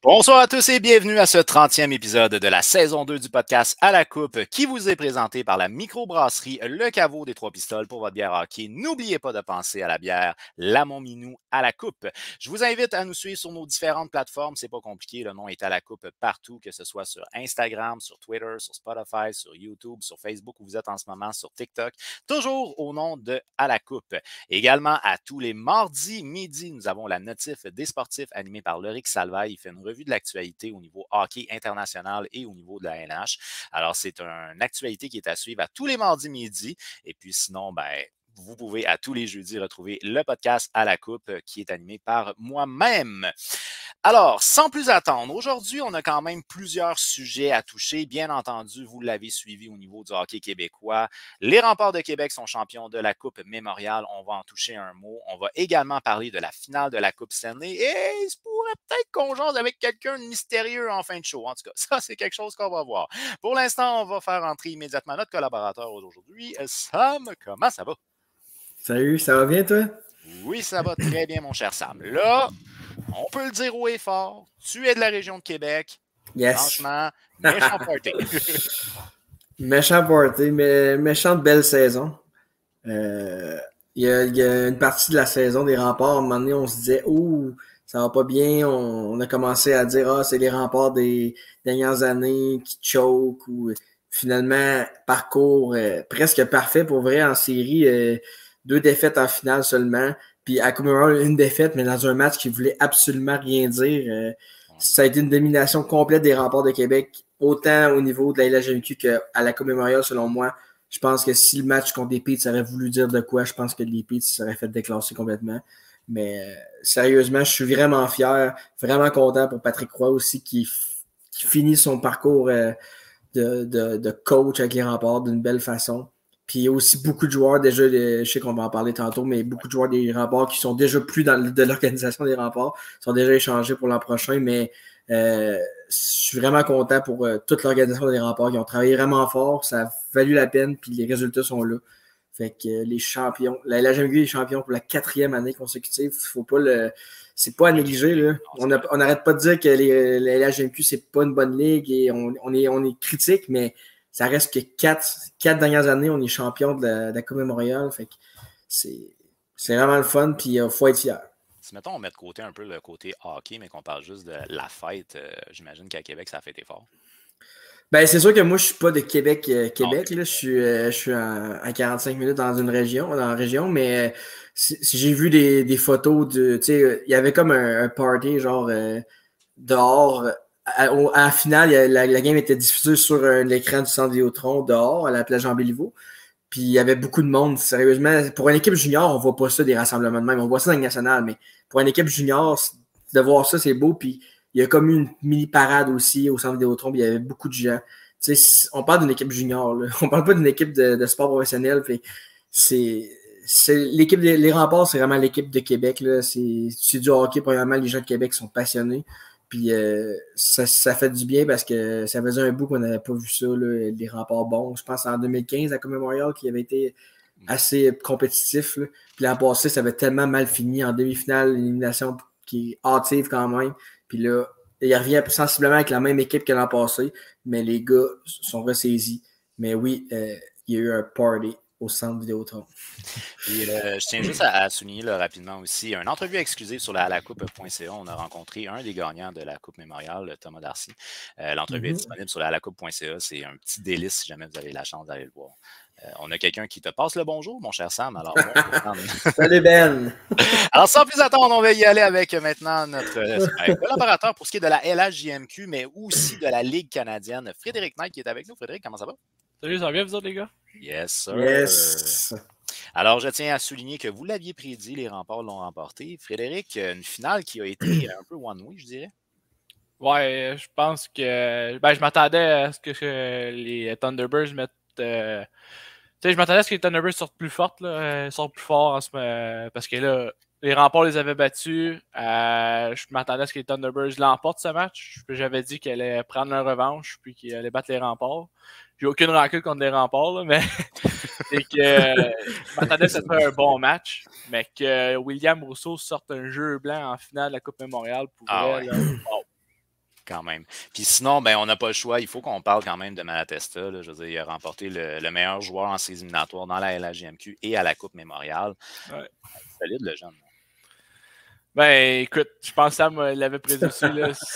Bonsoir à tous et bienvenue à ce 30e épisode de la saison 2 du podcast À la Coupe qui vous est présenté par la microbrasserie Le Caveau des Trois Pistoles pour votre bière hockey. N'oubliez pas de penser à la bière La Montminou à la Coupe. Je vous invite à nous suivre sur nos différentes plateformes. C'est pas compliqué, le nom est À la Coupe partout, que ce soit sur Instagram, sur Twitter, sur Spotify, sur YouTube, sur Facebook où vous êtes en ce moment, sur TikTok. Toujours au nom de À la Coupe. Également, à tous les mardis midi, nous avons la notif des sportifs animée par Loric Salvaille. Il fait une revue de l'actualité au niveau hockey international et au niveau de la NH. Alors, c'est une actualité qui est à suivre à tous les mardis midi. Et puis sinon, vous pouvez à tous les jeudis retrouver le podcast À la Coupe qui est animé par moi-même. Alors, sans plus attendre, aujourd'hui, on a quand même plusieurs sujets à toucher. Bien entendu, vous l'avez suivi au niveau du hockey québécois. Les Remparts de Québec sont champions de la Coupe Mémorial. On va en toucher un mot. On va également parler de la finale de la Coupe Stanley. Et il se pourrait peut-être qu'on jase avec quelqu'un de mystérieux en fin de show. En tout cas, ça, c'est quelque chose qu'on va voir. Pour l'instant, on va faire entrer immédiatement notre collaborateur aujourd'hui. Sam, comment ça va? Salut, ça va bien, toi? Oui, ça va très bien, mon cher Sam. Là, on peut le dire haut et fort, tu es de la région de Québec. Yes. Franchement, méchant party. Méchant party, mais méchante belle saison. Il y a une partie de la saison des Remparts, à un moment donné, on se disait « Ouh, ça va pas bien ». On a commencé à dire « Ah, c'est les Remparts des dernières années qui choke » ou finalement, parcours presque parfait pour vrai en série. 2 défaites en finale seulement. Puis à Commonwealth, une défaite, mais dans un match qui voulait absolument rien dire. Ça a été une domination complète des Remparts de Québec, autant au niveau de la LHMQ qu'à la Coupe Mémorial, selon moi. Je pense que si le match contre les Peets aurait voulu dire de quoi, je pense que les Peets seraient fait déclasser complètement. Mais sérieusement, je suis vraiment fier, vraiment content pour Patrick Roy aussi, qui finit son parcours de coach avec les Remparts d'une belle façon. Puis il y a aussi beaucoup de joueurs déjà, je sais qu'on va en parler tantôt, mais beaucoup de joueurs des Remparts qui sont déjà plus de l'organisation des Remparts, sont déjà échangés pour l'an prochain, mais je suis vraiment content pour toute l'organisation des Remparts. Ils ont travaillé vraiment fort, ça a valu la peine, puis les résultats sont là. Fait que les champions, la LHMQ est champion pour la 4e année consécutive, faut pas c'est pas à négliger, là. On n'arrête pas de dire que la LHMQ, c'est pas une bonne ligue et on est critique, mais ça reste que 4 dernières années, on est champion de la Coupe Mémorial. Fait que c'est vraiment le fun, puis il faut être fier. Si, mettons, on met de côté un peu le côté hockey, mais qu'on parle juste de la fête, j'imagine qu'à Québec, ça a fêté fort. Ben, c'est sûr que moi, je suis pas de Québec. Là. Je suis à 45 minutes dans la région, mais si j'ai vu des photos tu sais, il y avait comme un party, genre, dehors. À la finale, la game était diffusée sur l'écran du centre Vidéotron dehors, à la plage Jean-Béliveau. Puis il y avait beaucoup de monde. Sérieusement, pour une équipe junior, on voit pas ça, des rassemblements de même. On voit ça dans le national, mais pour une équipe junior, de voir ça, c'est beau. Puis il y a comme une mini-parade aussi au centre Vidéotron, puis il y avait beaucoup de gens. Tu sais, on parle d'une équipe junior, là. On parle pas d'une équipe de sport professionnel. Puis c'est l'équipe les Remparts, c'est vraiment l'équipe de Québec, là. C'est du hockey. Premièrement, les gens de Québec sont passionnés. Puis ça fait du bien parce que ça faisait un bout qu'on n'avait pas vu ça, là, des Remparts bons. Je pense en 2015 à Coupe Mémorial qui avait été assez compétitif. Là. Puis l'an passé, ça avait tellement mal fini en demi-finale, l'élimination qui est hâtive quand même. Puis là, il revient sensiblement avec la même équipe que l'an passé, mais les gars sont ressaisis. Mais oui, il y a eu un party au centre Vidéotron. Et je tiens juste à souligner là, rapidement aussi une entrevue exclusive sur la coupe.ca. On a rencontré un des gagnants de la Coupe Mémorial, Thomas Darcy. L'entrevue est disponible sur la coupe.ca. C'est un petit délice si jamais vous avez la chance d'aller le voir. On a quelqu'un qui te passe le bonjour, mon cher Sam. Alors, salut Ben! Alors, sans plus attendre, on va y aller avec maintenant notre collaborateur pour ce qui est de la LHJMQ, mais aussi de la Ligue canadienne, Frédéric Knight, qui est avec nous. Frédéric, comment ça va? Salut, ça va bien, vous autres, les gars? Yes, sir. Yes. Alors, je tiens à souligner que vous l'aviez prédit, les Remparts l'ont remporté. Frédéric, une finale qui a été un peu one-way, je dirais. Ouais, je pense que. Ben, je m'attendais à ce que les Thunderbirds mettent. Tu sais, je m'attendais à ce que les Thunderbirds sortent plus fortes, là, sortent plus forts parce que là, les Remparts les avaient battus. Je m'attendais à ce que les Thunderbirds l'emportent ce match. J'avais dit qu'elle allait prendre leur revanche puis qu'ils allaient battre les Remparts. J'ai aucune rancune contre les Remparts, là, mais c'est que je m'attendais à ce que ce soit un bon match, mais que William Rousseau sorte un jeu blanc en finale de la Coupe Memorial pour vrai. Ouais. Wow. Quand même. Puis sinon, ben, on n'a pas le choix. Il faut qu'on parle quand même de Malatesta. Là. Je veux dire, il a remporté le meilleur joueur en séries éliminatoires dans la LHJMQ et à la Coupe Mémoriale. Ouais. Solide, le jeune. Ben, écoute, je pense que Sam l'avait prédit aussi.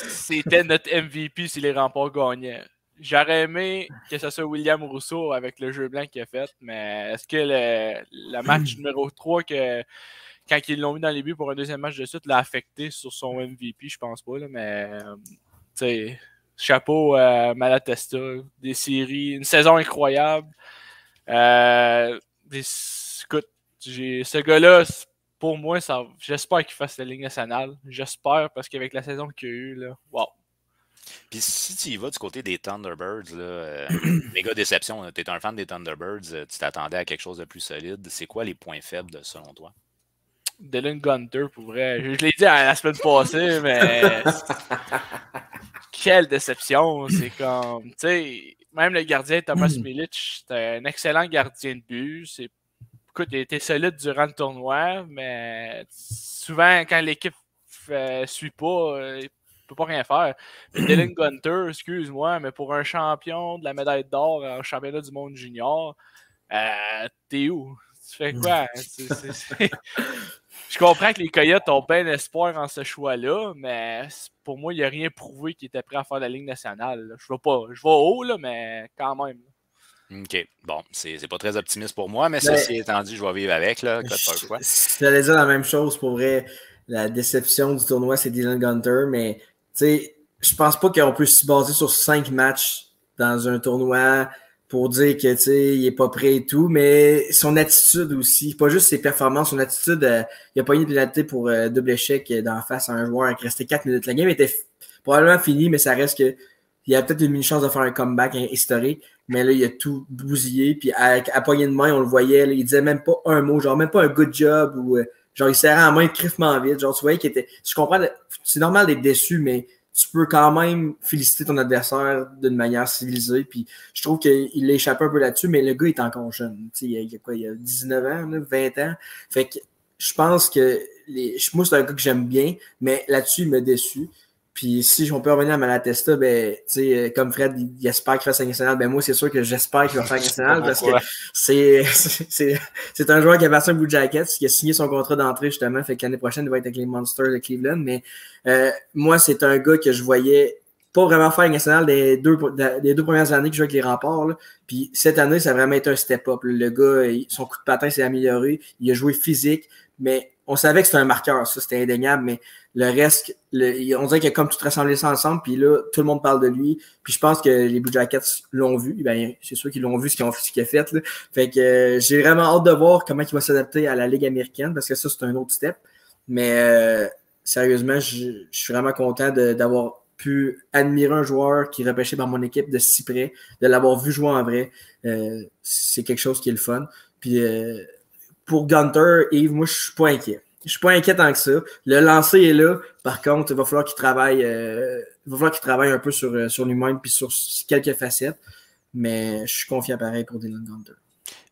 C'était notre MVP si les Remparts gagnaient. J'aurais aimé que ce soit William Rousseau avec le jeu blanc qu'il a fait, mais est-ce que le match numéro 3, quand ils l'ont mis dans les buts pour un deuxième match de suite, l'a affecté sur son MVP? Je pense pas, là, mais tu sais, chapeau à Malatesta, des séries, une saison incroyable. Écoute, ce gars-là, pour moi, j'espère qu'il fasse la Ligue nationale. J'espère, parce qu'avec la saison qu'il y a eu, là, wow. Puis si tu y vas du côté des Thunderbirds, méga déception, tu es un fan des Thunderbirds, tu t'attendais à quelque chose de plus solide. C'est quoi les points faibles selon toi? Dylan Gunter, pour vrai. Je l'ai dit la semaine passée, mais quelle déception. C'est comme, tu sais, même le gardien Thomas Milic, c'était un excellent gardien de but. Écoute, il était solide durant le tournoi, mais souvent, quand l'équipe suit pas, il peut pas rien faire. Mais Dylan Gunter, excuse-moi, mais pour un champion de la médaille d'or en championnat du monde junior, t'es où? Tu fais quoi? Je comprends que les Coyotes ont bien espoir en ce choix-là, mais pour moi, il n'a rien prouvé qu'il était prêt à faire la Ligue nationale. Là. Je vais haut, là, mais quand même. OK. Bon, c'est pas très optimiste pour moi, mais ceci étant dit, je vais vivre avec. Là, j'allais dire la même chose pour vrai. La déception du tournoi, c'est Dylan Gunter, mais tu sais, je pense pas qu'on peut se baser sur 5 matchs dans un tournoi pour dire que tu sais, il est pas prêt et tout, mais son attitude aussi, pas juste ses performances, son attitude, il a pas eu une pénalité pour double échec d'en face à un joueur qui restait 4 minutes. La game était probablement finie, mais ça reste que il y a peut-être une chance de faire un comeback historique, mais là, il a tout bousillé, puis à poignée de main, on le voyait, là, il disait même pas un mot, genre même pas un good job, ou genre il serrait la main criffement vite, genre tu voyais qu'il était, je comprends, c'est normal d'être déçu, mais tu peux quand même féliciter ton adversaire d'une manière civilisée, puis je trouve qu'il l'a échappé un peu là-dessus, mais le gars est encore jeune, tu sais, il y a quoi, il y a 19 ans, là, 20 ans, fait que je pense que moi, c'est un gars que j'aime bien, mais là-dessus, il m'a déçu. Puis si on peut revenir à Malatesta, ben, tu sais, comme Fred, il espère qu'il fasse la nationale. Ben moi, c'est sûr que j'espère qu'il va faire la nationale parce que c'est un joueur qui a versé un Blue Jackets, qui a signé son contrat d'entrée justement, fait que l'année prochaine, il va être avec les Monsters de Cleveland. Mais moi, c'est un gars que je voyais pas vraiment faire la nationale des deux premières années qu'il jouait avec les Remparts. Là. Puis cette année, ça a vraiment été un step-up. Le gars, son coup de patin s'est amélioré. Il a joué physique, mais on savait que c'était un marqueur, ça, c'était indéniable, mais le reste, on dirait qu'il a comme tout rassemblé ça ensemble, puis là, tout le monde parle de lui, puis je pense que les Blue Jackets l'ont vu, ben, c'est sûr qu'ils l'ont vu, ce qu'il a fait, là. Fait que j'ai vraiment hâte de voir comment il va s'adapter à la Ligue américaine, parce que ça, c'est un autre step, mais sérieusement, je suis vraiment content d'avoir pu admirer un joueur qui est repêché par mon équipe de si près, de l'avoir vu jouer en vrai, c'est quelque chose qui est le fun, puis pour Gunter, Yves, moi, je suis pas inquiet. Je suis pas inquiet tant que ça. Le lancer est là. Par contre, il va falloir qu'il travaille un peu sur lui-même puis sur quelques facettes. Mais je suis confiant pareil pour Dylan Gunter.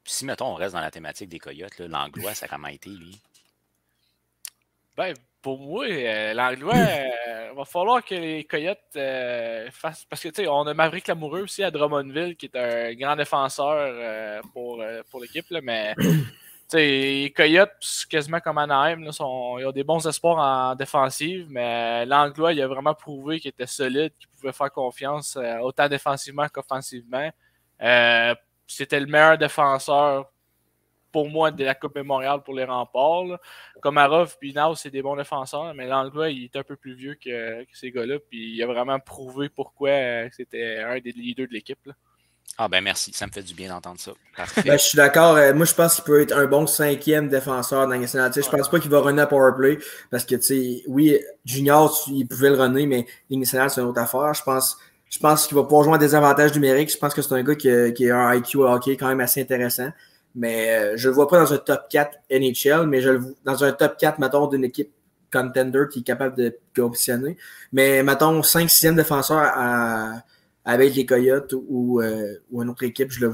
Puis si, mettons, on reste dans la thématique des Coyotes, l'Anglois, ça a comment été, lui? Ben, pour moi, l'Anglois, il va falloir que les Coyotes fassent... Parce que, tu sais, on a Maverick Lamoureux aussi à Drummondville, qui est un grand défenseur pour l'équipe, là, mais... Les Coyotes, quasiment comme Anaheim, là, ils ont des bons espoirs en défensive, mais l'Anglois, il a vraiment prouvé qu'il était solide, qu'il pouvait faire confiance autant défensivement qu'offensivement. C'était le meilleur défenseur pour moi de la Coupe Mémorial pour les Remparts. Là. Komarov et Naus, c'est des bons défenseurs, mais l'Anglois, il est un peu plus vieux que ces gars-là, puis il a vraiment prouvé pourquoi c'était un des leaders de l'équipe. Là. Ah ben merci, ça me fait du bien d'entendre ça. Ben, je suis d'accord. Moi, je pense qu'il peut être un bon 5e défenseur dans la nationale. Je pense pas qu'il va runner à powerplay parce que, oui, Junior, il pouvait le runner, mais Ligue nationale, c'est une autre affaire. Je pense qu'il va pouvoir jouer en désavantage numérique. Je pense que c'est un gars qui a un IQ hockey quand même assez intéressant. Mais je le vois pas dans un top 4 NHL, mais je le vois dans un top 4, mettons, d'une équipe contender qui est capable de compétitionner. Mais, mettons, 5-6e défenseur avec les Coyotes ou une autre équipe, je le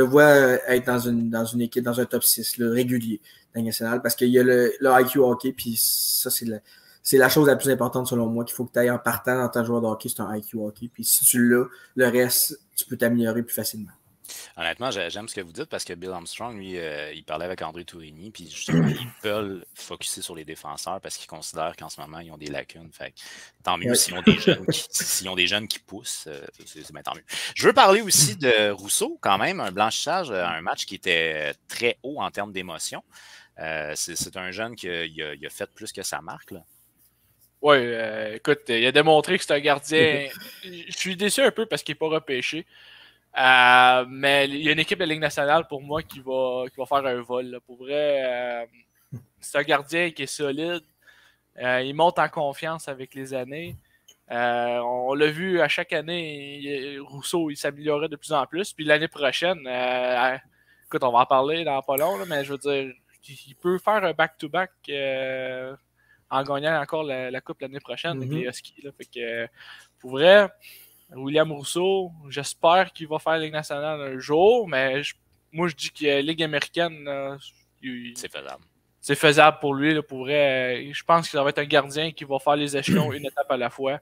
vois être dans une équipe, dans un top 6 là, régulier dans la nationale parce qu'il y a le IQ hockey, puis ça, c'est la chose la plus importante selon moi, qu'il faut que tu ailles en partant dans ta joueur de hockey, c'est un IQ hockey. Puis si tu l'as, le reste, tu peux t'améliorer plus facilement. Honnêtement, j'aime ce que vous dites parce que Bill Armstrong, lui, il parlait avec André Tourigny, puis justement, ils veulent focusser sur les défenseurs parce qu'ils considèrent qu'en ce moment, ils ont des lacunes. Fait que, tant mieux s'ils ont des jeunes qui poussent, c'est bien tant mieux. Je veux parler aussi de Rousseau, quand même, un blanchissage, un match qui était très haut en termes d'émotion. C'est un jeune qui a fait plus que sa marque, là. Oui, écoute, il a démontré que c'est un gardien. Je suis déçu un peu parce qu'il n'est pas repêché. Mais il y a une équipe de Ligue nationale pour moi qui va faire un vol. Là. Pour vrai, c'est un gardien qui est solide. Il monte en confiance avec les années. On l'a vu à chaque année, Rousseau il s'améliorait de plus en plus. Puis l'année prochaine, écoute, on va en parler dans pas long, là, mais je veux dire, il peut faire un back-to-back en gagnant encore la Coupe l'année prochaine avec les Huskies. Là. Fait que, pour vrai, William Rousseau, j'espère qu'il va faire la Ligue nationale un jour, mais moi je dis que la Ligue américaine, c'est faisable. C'est faisable pour lui. Là, pour vrai, je pense que ça va être un gardien qui va faire les échelons une étape à la fois.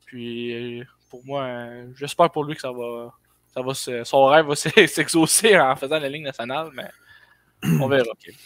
Puis pour moi, j'espère pour lui que son rêve va s'exaucer en faisant la Ligue nationale, mais on verra. Okay.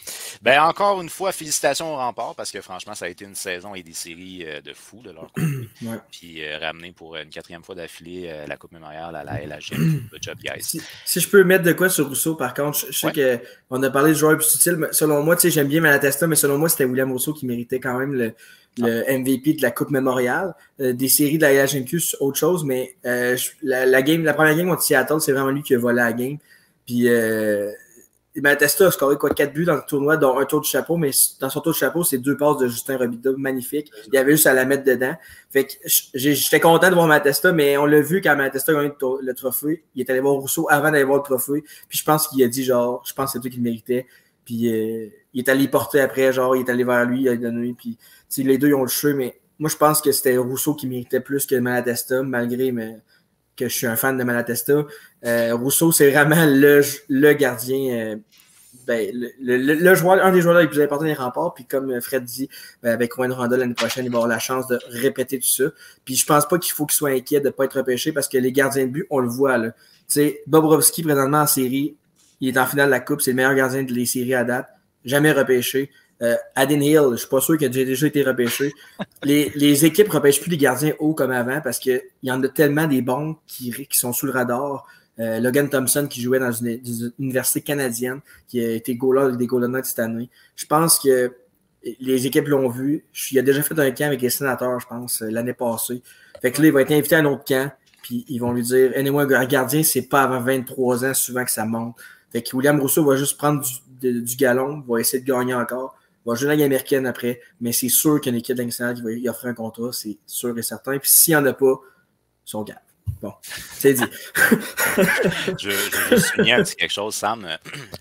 Ben, encore une fois, félicitations au Rempart parce que franchement, ça a été une saison et des séries de fous de leur côté. Ouais. Puis ramener pour une 4e fois d'affilée la Coupe mémoriale à la LHG. Le job, guys. Si je peux mettre de quoi sur Rousseau, par contre, je sais qu'on a parlé de joueurs plus utiles, mais selon moi, j'aime bien Malatesta, mais selon moi, c'était William Rousseau qui méritait quand même le MVP de la Coupe mémoriale. Des séries de la LHMQ, c'est autre chose, mais la première game contre Seattle, c'est vraiment lui qui a volé la game. Puis Malatesta a scoré 4 buts dans le tournoi, dont un tour de chapeau, mais dans son tour de chapeau, c'est 2 passes de Justin Robida, magnifique. Il y avait juste à la mettre dedans. Fait que j'étais content de voir Malatesta, mais on l'a vu quand Malatesta a gagné le trophée. Il est allé voir Rousseau avant d'aller voir le trophée. Puis je pense qu'il a dit je pense que c'est toi qui le méritais. Puis il est allé porter après, il est allé vers lui, il a donné. Puis les deux ils ont le cheveu, mais moi je pense que c'était Rousseau qui méritait plus que Malatesta, malgré que je suis un fan de Malatesta. Rousseau, c'est vraiment le gardien, le joueur, un des joueurs les plus importants des Remparts. Puis comme Fred dit, avec Rouen Randa l'année prochaine, il va avoir la chance de répéter tout ça. Puis je pense pas qu'il faut qu'il soit inquiet de ne pas être repêché parce que les gardiens de but, on le voit. Là. Bobrovski, présentement en série, il est en finale de la Coupe, c'est le meilleur gardien des séries à date. Jamais repêché. Adin Hill, je suis pas sûr qu'il a déjà été repêché. Les équipes repêchent plus les gardiens hauts comme avant parce qu'il y en a tellement des bons qui sont sous le radar. Logan Thompson qui jouait dans une université canadienne qui a été goaler avec des Golden Knights cette année. Je pense que les équipes l'ont vu. Il a déjà fait un camp avec les Sénateurs, je pense, l'année passée. Fait que là, il va être invité à un autre camp puis ils vont lui dire « Anyway, un gardien, c'est pas avant 23 ans souvent que ça monte. » Fait que William Rousseau va juste prendre du galon, va essayer de gagner encore. Va jouer la Ligue américaine après, mais c'est sûr qu'il y a une équipe nationale qui va y offrir un contrat, c'est sûr et certain. Puis s'il n'y en a pas, ils sont gaves. Bon, c'est dit. je veux souligner un petit quelque chose, Sam.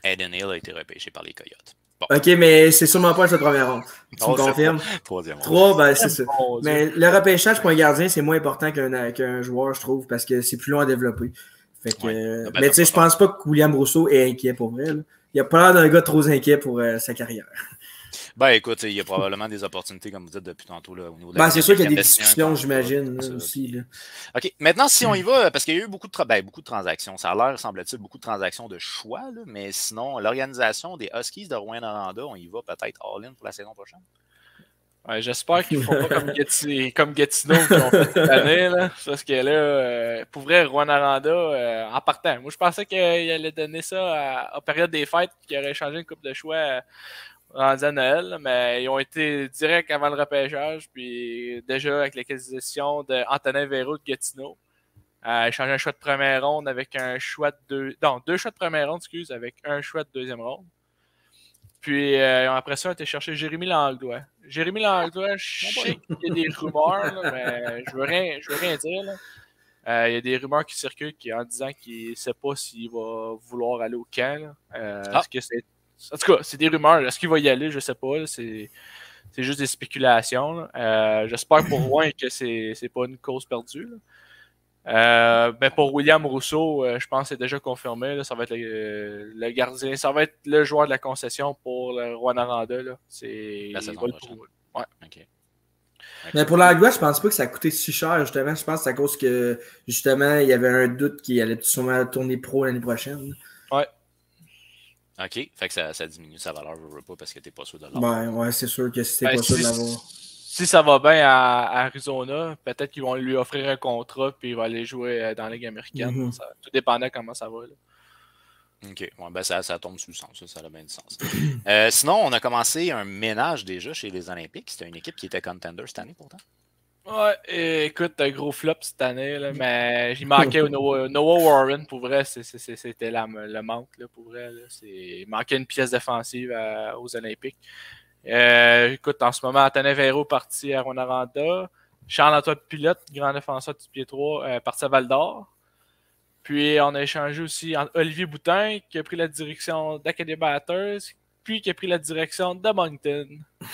Adin Hill a été repêché par les Coyotes. Bon. OK, mais c'est sûrement pas cette première ronde. Tu me confirmes? Troisième ronde. 3, ben c'est ça. Mais le repêchage pour un gardien, c'est moins important qu'un joueur, je trouve, parce que c'est plus long à développer. Fait que, mais tu sais, je pense pas que William Rousseau est inquiet pour vrai. Là. Il a pas l'air d'un gars trop inquiet pour sa carrière. Ben écoute, il y a probablement des opportunités, comme vous dites depuis tantôt, là, au niveau de la c'est sûr qu'il y a des discussions, j'imagine, aussi. Là. OK. Maintenant, si on y va, parce qu'il y a eu beaucoup de transactions. Ça a l'air, semble-t-il, beaucoup de transactions de choix, là, mais sinon, l'organisation des Huskies de Rouyn-Noranda, on y va peut-être all-in pour la saison prochaine? Ouais, j'espère qu'ils ne font pas comme Gatineau qui ont fait cette année, là, parce que là, pour vrai, Rouyn-Noranda, en partant, moi je pensais qu'il allait donner ça à période des fêtes, qu'il aurait changé une coupe de choix rendu à Noël, mais ils ont été direct avant le repêchage, puis déjà avec l'acquisition d'Antonin Véro de Gatineau. Échanger un choix de première ronde avec un choix de... Non, 2 choix de première ronde, excuse, avec un choix de deuxième ronde. Puis après ça, on a été chercher Jérémy Langlois. Jérémy Langlois, je sais qu'il y a des rumeurs, là, mais je veux rien dire. Là. Il y a des rumeurs qui circulent en disant qu'il ne sait pas s'il va vouloir aller au camp. Est-ce que c'est... En tout cas, c'est des rumeurs. Est-ce qu'il va y aller? Je ne sais pas. Là. C'est juste des spéculations. J'espère pour Rouen que c'est pas une cause perdue. Mais pour William Rousseau, je pense que c'est déjà confirmé. Là, ça va être le gardien. Ça va être le joueur de la concession pour le Rwanda. Là. C'est la saison prochaine. Ouais. Okay. Mais pour Langlois, je pense pas que ça a coûté si cher, justement. Je pense que c'est à cause que, justement, il y avait un doute qu'il allait sûrement tourner pro l'année prochaine. Ouais. OK. Fait que ça diminue sa valeur, je veux pas, parce que t'es pas sûr de l'avoir. Ouais, c'est sûr que si t'es pas sûr de l'avoir. Si ça va bien à Arizona, peut-être qu'ils vont lui offrir un contrat puis il va aller jouer dans la Ligue américaine. Tout dépendant comment ça va. Là. OK. Ouais, ben ça tombe sous le sens. Ça a bien du sens. Sinon, on a commencé un ménage déjà chez les Olympiques. C'était une équipe qui était contender cette année, pourtant. Ouais, écoute, un gros flop cette année, là, mais il manquait Noah Warren, pour vrai, c'était le manque, là, pour vrai. Là, il manquait une pièce défensive aux Olympiques. Écoute, en ce moment, Antonin Véro parti à Rwanda. Charles-Antoine Pilote, grand défenseur du pied 3, parti à Val-d'Or. Puis on a échangé aussi Olivier Boutin, qui a pris la direction d'Acadie Batters, puis qui a pris la direction de Moncton.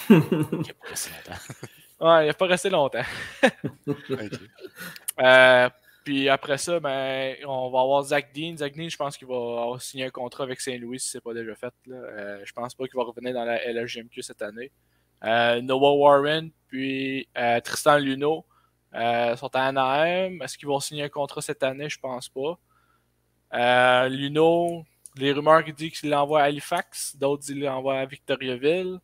Qui a pas resté longtemps. Ouais, il n'a pas resté longtemps. Okay. Puis après ça, ben, on va avoir Zach Dean. Zach Dean, je pense qu'il va signer un contrat avec Saint-Louis si ce n'est pas déjà fait. Là. Je pense pas qu'il va revenir dans la LHGMQ cette année. Noah Warren, puis Tristan Luneau sont à Anaheim. Est-ce qu'ils vont signer un contrat cette année? Je pense pas. Luneau, les rumeurs qui disent qu'il l'envoie à Halifax, d'autres disent qu'il l'envoie à Victoriaville.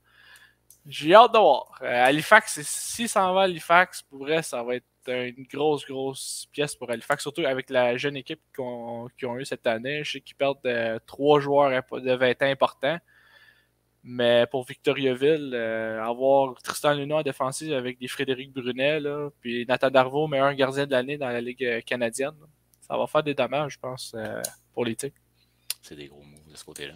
J'ai hâte de voir. Halifax, si ça en va à Halifax, pour vrai, ça va être une grosse pièce pour Halifax, surtout avec la jeune équipe qu'ils ont eu cette année. Je sais qu'ils perdent 3 joueurs de 20 ans importants. Mais pour Victoriaville, avoir Tristan Luneau en défensive avec des Frédéric Brunet, là, puis Nathan Darvaux, meilleur gardien de l'année dans la Ligue canadienne, ça va faire des dommages, je pense, pour les Tigres. C'est des gros moves de ce côté-là.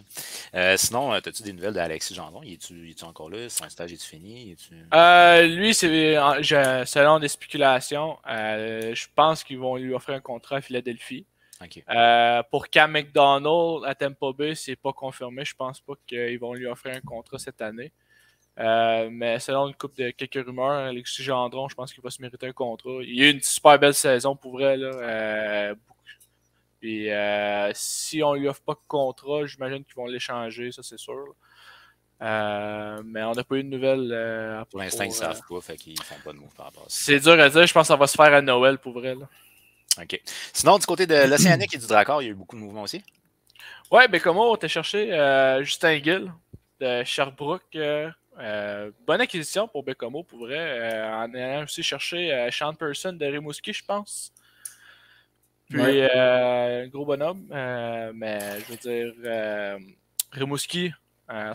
Sinon, as-tu des nouvelles d'Alexis Gendron? Es-tu encore là? Son stage est-tu fini? Lui, selon des spéculations, je pense qu'ils vont lui offrir un contrat à Philadelphie. Okay. Pour Cam McDonald à Tampa Bay, c'est pas confirmé. Je pense pas qu'ils vont lui offrir un contrat cette année. Mais selon une couple de quelques rumeurs, Alexis Gendron, je pense qu'il va se mériter un contrat. Il a eu une super belle saison pour vrai. Là, puis si on lui offre pas de contrat, j'imagine qu'ils vont l'échanger, ça c'est sûr. Mais on n'a pas eu de nouvelles. Pour l'instant, ils ne savent pas, fait qu'ils font pas de mots par rapport à ça. C'est dur à dire, je pense que ça va se faire à Noël pour vrai. Là. OK. Sinon, du côté de l'Océanique et du Dracor, il y a eu beaucoup de mouvements aussi? Ouais, ben comment on t'a cherché Justin Gill de Sherbrooke. Bonne acquisition pour Bécomo, pour vrai. En ayant aussi cherché Sean Person de Rimouski, je pense. Puis, gros bonhomme. Mais je veux dire, Rimouski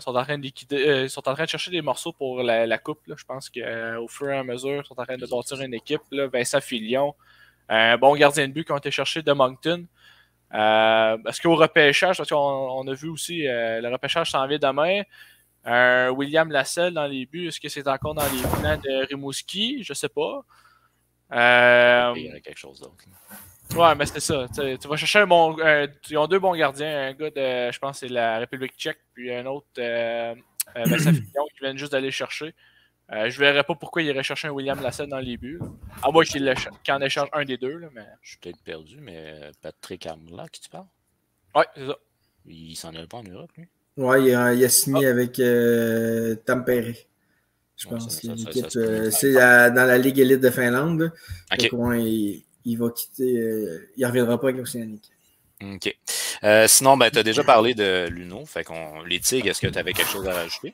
sont en train de liquider, sont en train de chercher des morceaux pour la coupe. Là. Je pense qu'au fur et à mesure, ils sont en train de bâtir une équipe. Là. Vincent Filion, un bon gardien de but qui ont été cherchés de Moncton. Est-ce qu'au repêchage, parce qu'on a vu aussi le repêchage s'en vient demain, William Lasselle dans les buts, est-ce que c'est encore dans les plans de Rimouski? Je sais pas. Il y aurait quelque chose d'autre. Ouais, mais c'est ça. Tu vas chercher un bon. Ils ont 2 bons gardiens. Un gars de, je pense, c'est la République tchèque, puis un autre, Vincent Fillon, qui viennent juste d'aller chercher. Je verrais pas pourquoi il irait chercher un William Lasselle dans les buts. À moins qu'il en échange un des deux. Là, mais... Je suis peut-être perdu, mais Patrick Armoula, qui tu parles? Ouais, c'est ça. Il s'en est pas en Europe, lui? Ouais, il a signé avec Tampere. Je pense que l'équipe, c'est dans la Ligue élite de Finlande. Okay. Donc, il va quitter. Il ne reviendra pas avec l'Océanique. OK. Sinon, tu as déjà parlé de Luno. Fait les Tigres, est-ce que tu avais quelque chose à rajouter?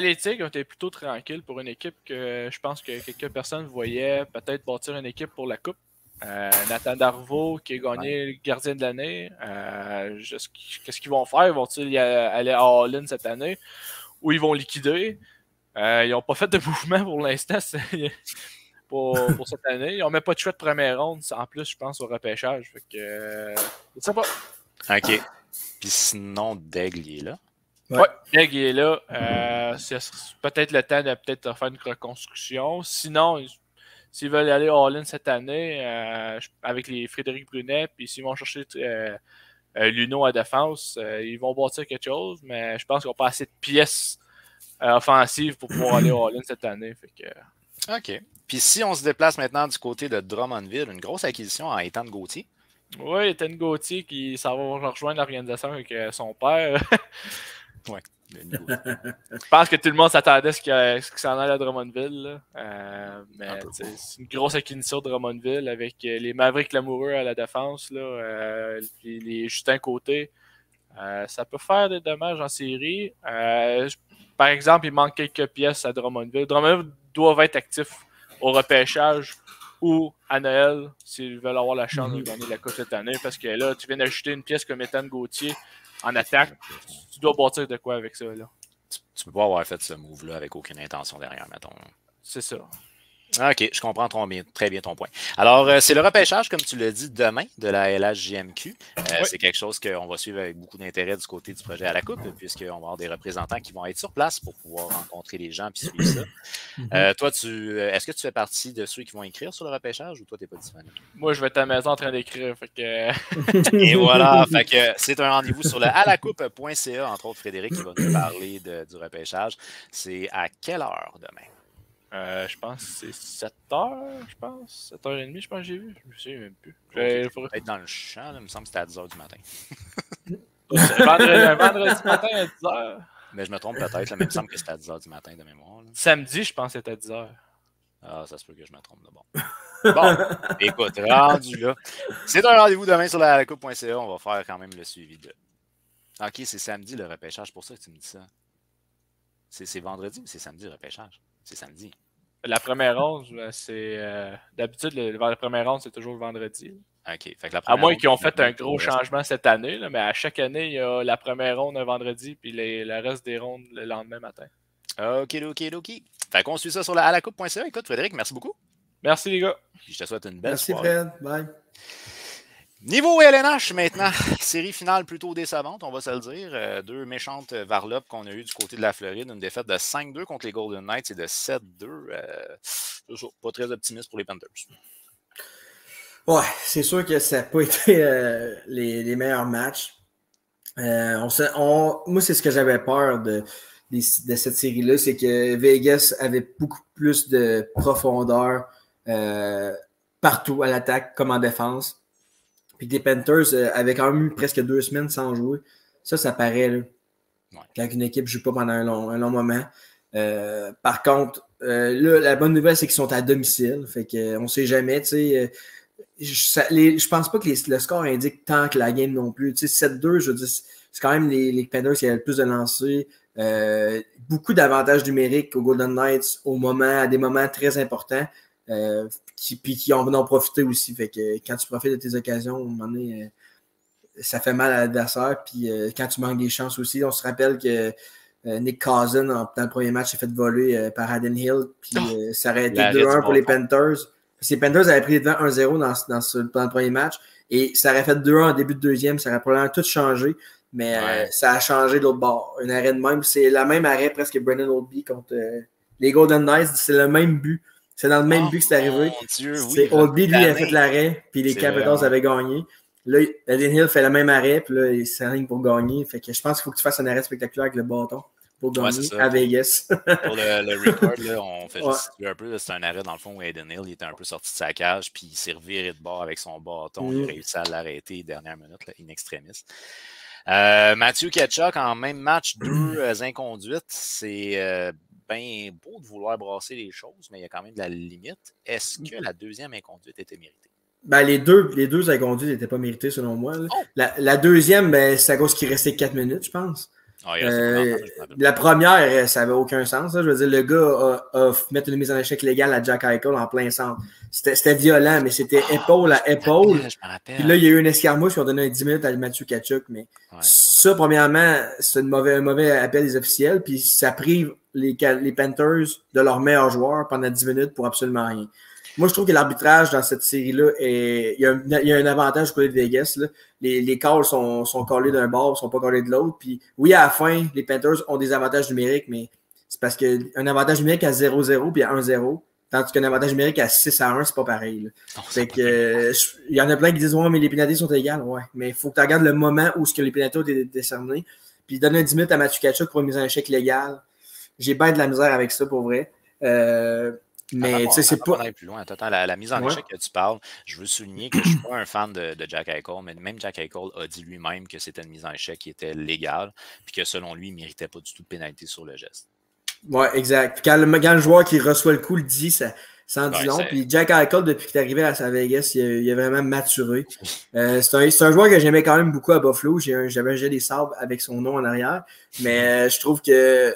Les Tigres ont été plutôt tranquilles pour une équipe que je pense que quelques personnes voyaient peut-être bâtir une équipe pour la Coupe. Nathan Darvaux qui a gagné le gardien de l'année. Qu'est-ce qu'ils vont faire? Vont-ils aller à All-In cette année? Ou ils vont liquider? Ils n'ont pas fait de mouvement pour l'instant. pour cette année. Ils n'ont même pas de choix de première ronde, en plus, je pense, au repêchage. Fait que, je sais pas. OK. Puis sinon, Daigle, il est là. Ouais, Daigle est là. C'est peut-être le temps de peut-être faire une reconstruction. Sinon, s'ils veulent aller all-in cette année, avec les Frédéric Brunet, puis s'ils vont chercher Luno à défense, ils vont bâtir quelque chose, mais je pense qu'ils n'ont pas assez de pièces offensives pour pouvoir aller all-in cette année. Fait que... OK. Puis si on se déplace maintenant du côté de Drummondville, une grosse acquisition en Ethan Gauthier. Oui, Ethan Gauthier qui s'en va rejoindre l'organisation avec son père. Oui. Je pense que tout le monde s'attendait à ce qu'il s'en aille à Drummondville. Mais c'est une grosse acquisition de Drummondville avec les Mavericks Lamoureux à la défense, là, les Justin Côté. Ça peut faire des dommages en série. Par exemple, il manque quelques pièces à Drummondville. Drummondville doivent être actifs au repêchage ou à Noël s'ils veulent avoir la chance de gagner la Coupe cette année. Parce que là, tu viens d'ajouter une pièce comme Ethan Gauthier en attaque. Tu dois bâtir de quoi avec ça, là. Tu peux pas avoir fait ce move-là avec aucune intention derrière, mettons. C'est ça. OK, je comprends très bien ton point. Alors, c'est le repêchage, comme tu l'as dit, demain de la LHJMQ. Oui. C'est quelque chose qu'on va suivre avec beaucoup d'intérêt du côté du projet à la Coupe, puisqu'on va avoir des représentants qui vont être sur place pour pouvoir rencontrer les gens et suivre ça. Toi, est-ce que tu fais partie de ceux qui vont écrire sur le repêchage ou toi, tu n'es pas disponible? Moi, je vais être à la maison en train d'écrire. Fait que... Et voilà, fait que c'est un rendez-vous sur le alacoupe.ca, entre autres Frédéric qui va nous parler du repêchage. C'est à quelle heure demain? Je pense que c'est 7 h, je pense. 7h30, je pense que j'ai vu. Je me souviens même plus. Peut-être dans le champ, là, il me semble que c'était à 10 h du matin. vendredi matin à 10 h. Mais je me trompe peut-être, là, mais il me semble que c'était à 10 h du matin de mémoire. Là. Samedi, je pense que c'était à 10 h. Ah, ça se peut que je me trompe de bon. Bon, écoute, rendu là. C'est un rendez-vous demain sur la coupe.ca. On va faire quand même le suivi de. OK, c'est samedi le repêchage, pour ça que tu me dis ça. C'est vendredi ou c'est samedi le repêchage? C'est samedi. La première ronde, c'est. D'habitude, la première ronde, c'est toujours le vendredi. OK. Fait que à moins qu'ils ont fait un gros changement cette année, là, mais à chaque année, il y a la première ronde un vendredi, puis le reste des rondes le lendemain matin. OK. Fait qu'on suit ça sur la coupe.ca. Écoute, Frédéric, merci beaucoup. Merci, les gars. Je te souhaite une belle soirée. Merci, Fred. Bye. Niveau LNH maintenant, série finale plutôt décevante, on va se le dire. Deux méchantes varlopes qu'on a eues du côté de la Floride. Une défaite de 5-2 contre les Golden Knights et de 7-2. Pas très optimiste pour les Panthers. Ouais, c'est sûr que ça n'a pas été les meilleurs matchs. Moi, c'est ce que j'avais peur de cette série-là, c'est que Vegas avait beaucoup plus de profondeur partout à l'attaque comme en défense. Puis des Panthers avaient quand même eu presque 2 semaines sans jouer. Ça paraît, là. Ouais. Quand une équipe ne joue pas pendant un long moment. Par contre, là, la bonne nouvelle, c'est qu'ils sont à domicile. Fait qu'on ne sait jamais, tu sais. Je pense pas que le score indique tant que la game non plus. Tu sais, 7-2, je veux dire, c'est quand même les Panthers qui avaient le plus de lancers. Beaucoup d'avantages numériques aux Golden Knights à des moments très importants. Puis qui en ont profité aussi. Fait que quand tu profites de tes occasions, à un moment donné, ça fait mal à l'adversaire. Puis quand tu manques des chances aussi, on se rappelle que Nick Cousin, dans le premier match, s'est fait voler par Adden Hill. Puis ça aurait été 2-1 pour les Panthers. Les Panthers avaient pris devant 1-0 dans le premier match. Et ça aurait fait 2-1 en début de deuxième. Ça aurait probablement tout changé. Mais ça a changé de l'autre bord. Un arrêt de même. C'est le même arrêt presque que Brendan Oldby contre les Golden Knights. C'est le même but. C'est dans le même but que c'est arrivé. Oldby, lui, a fait l'arrêt, puis les Capitals avaient gagné. Là, Adden Hill fait le même arrêt, puis là, il s'aligne pour gagner. Fait que je pense qu'il faut que tu fasses un arrêt spectaculaire avec le bâton pour gagner à Vegas. Pour le record, là, on fait juste situer un peu. C'est un arrêt, dans le fond, où Adden Hill il était un peu sorti de sa cage, puis il s'est reviré de bord avec son bâton. Il a réussi à l'arrêter dernière minute, là, in extremis. Matthew Tkachuk, en même match, 2 inconduites. C'est bien beau de vouloir brasser les choses, mais il y a quand même de la limite. Est-ce que la deuxième inconduite était méritée? Ben, les deux inconduites n'étaient pas méritées, selon moi. Oh. La deuxième, ben, c'est à cause qu'il restait 4 minutes, je pense. Oh, la première, ça n'avait aucun sens. Là. Je veux dire, le gars a fait une mise en échec légale à Jack Eichel en plein centre. C'était violent, mais c'était épaule à épaule. Puis là, il y a eu une escarmouche qui a donné 10 minutes à Matthew Tkachuk. Mais ça, premièrement, c'est un mauvais appel des officiels. Puis ça prive les Panthers de leur meilleur joueur pendant 10 minutes pour absolument rien. Moi, je trouve que l'arbitrage dans cette série-là, il y a un avantage du côté de Vegas. Là. Les calls sont callés d'un bord, sont pas callés de l'autre. Puis oui, à la fin, les Panthers ont des avantages numériques, mais c'est parce qu'un avantage numérique à 0-0 puis à 1-0, tandis qu'un avantage numérique à 6-1, c'est pas pareil. Fait que il y en a plein qui disent ouais, mais les pénalités sont égales. Ouais, mais il faut que tu regardes le moment où ce que les pénalités ont été décernées. Puis donner 10 minutes à Matthew Tkachuk pour une mise en échec légale. J'ai bien de la misère avec ça pour vrai. Mais tu sais, c'est pas. Plus loin. Attends, la mise en échec que tu parles, je veux souligner que je ne suis pas un fan de Jack Eichel, mais même Jack Eichel a dit lui-même que c'était une mise en échec qui était légale, puis que selon lui, il ne méritait pas du tout de pénalité sur le geste. Ouais, exact. Puis quand le joueur qui reçoit le coup le dit, ça en dit long. Puis Jack Eichel, depuis qu'il est arrivé à Vegas, il a vraiment maturé. C'est un joueur que j'aimais quand même beaucoup à Buffalo. J'avais un jet des sables avec son nom en arrière. Mais je trouve que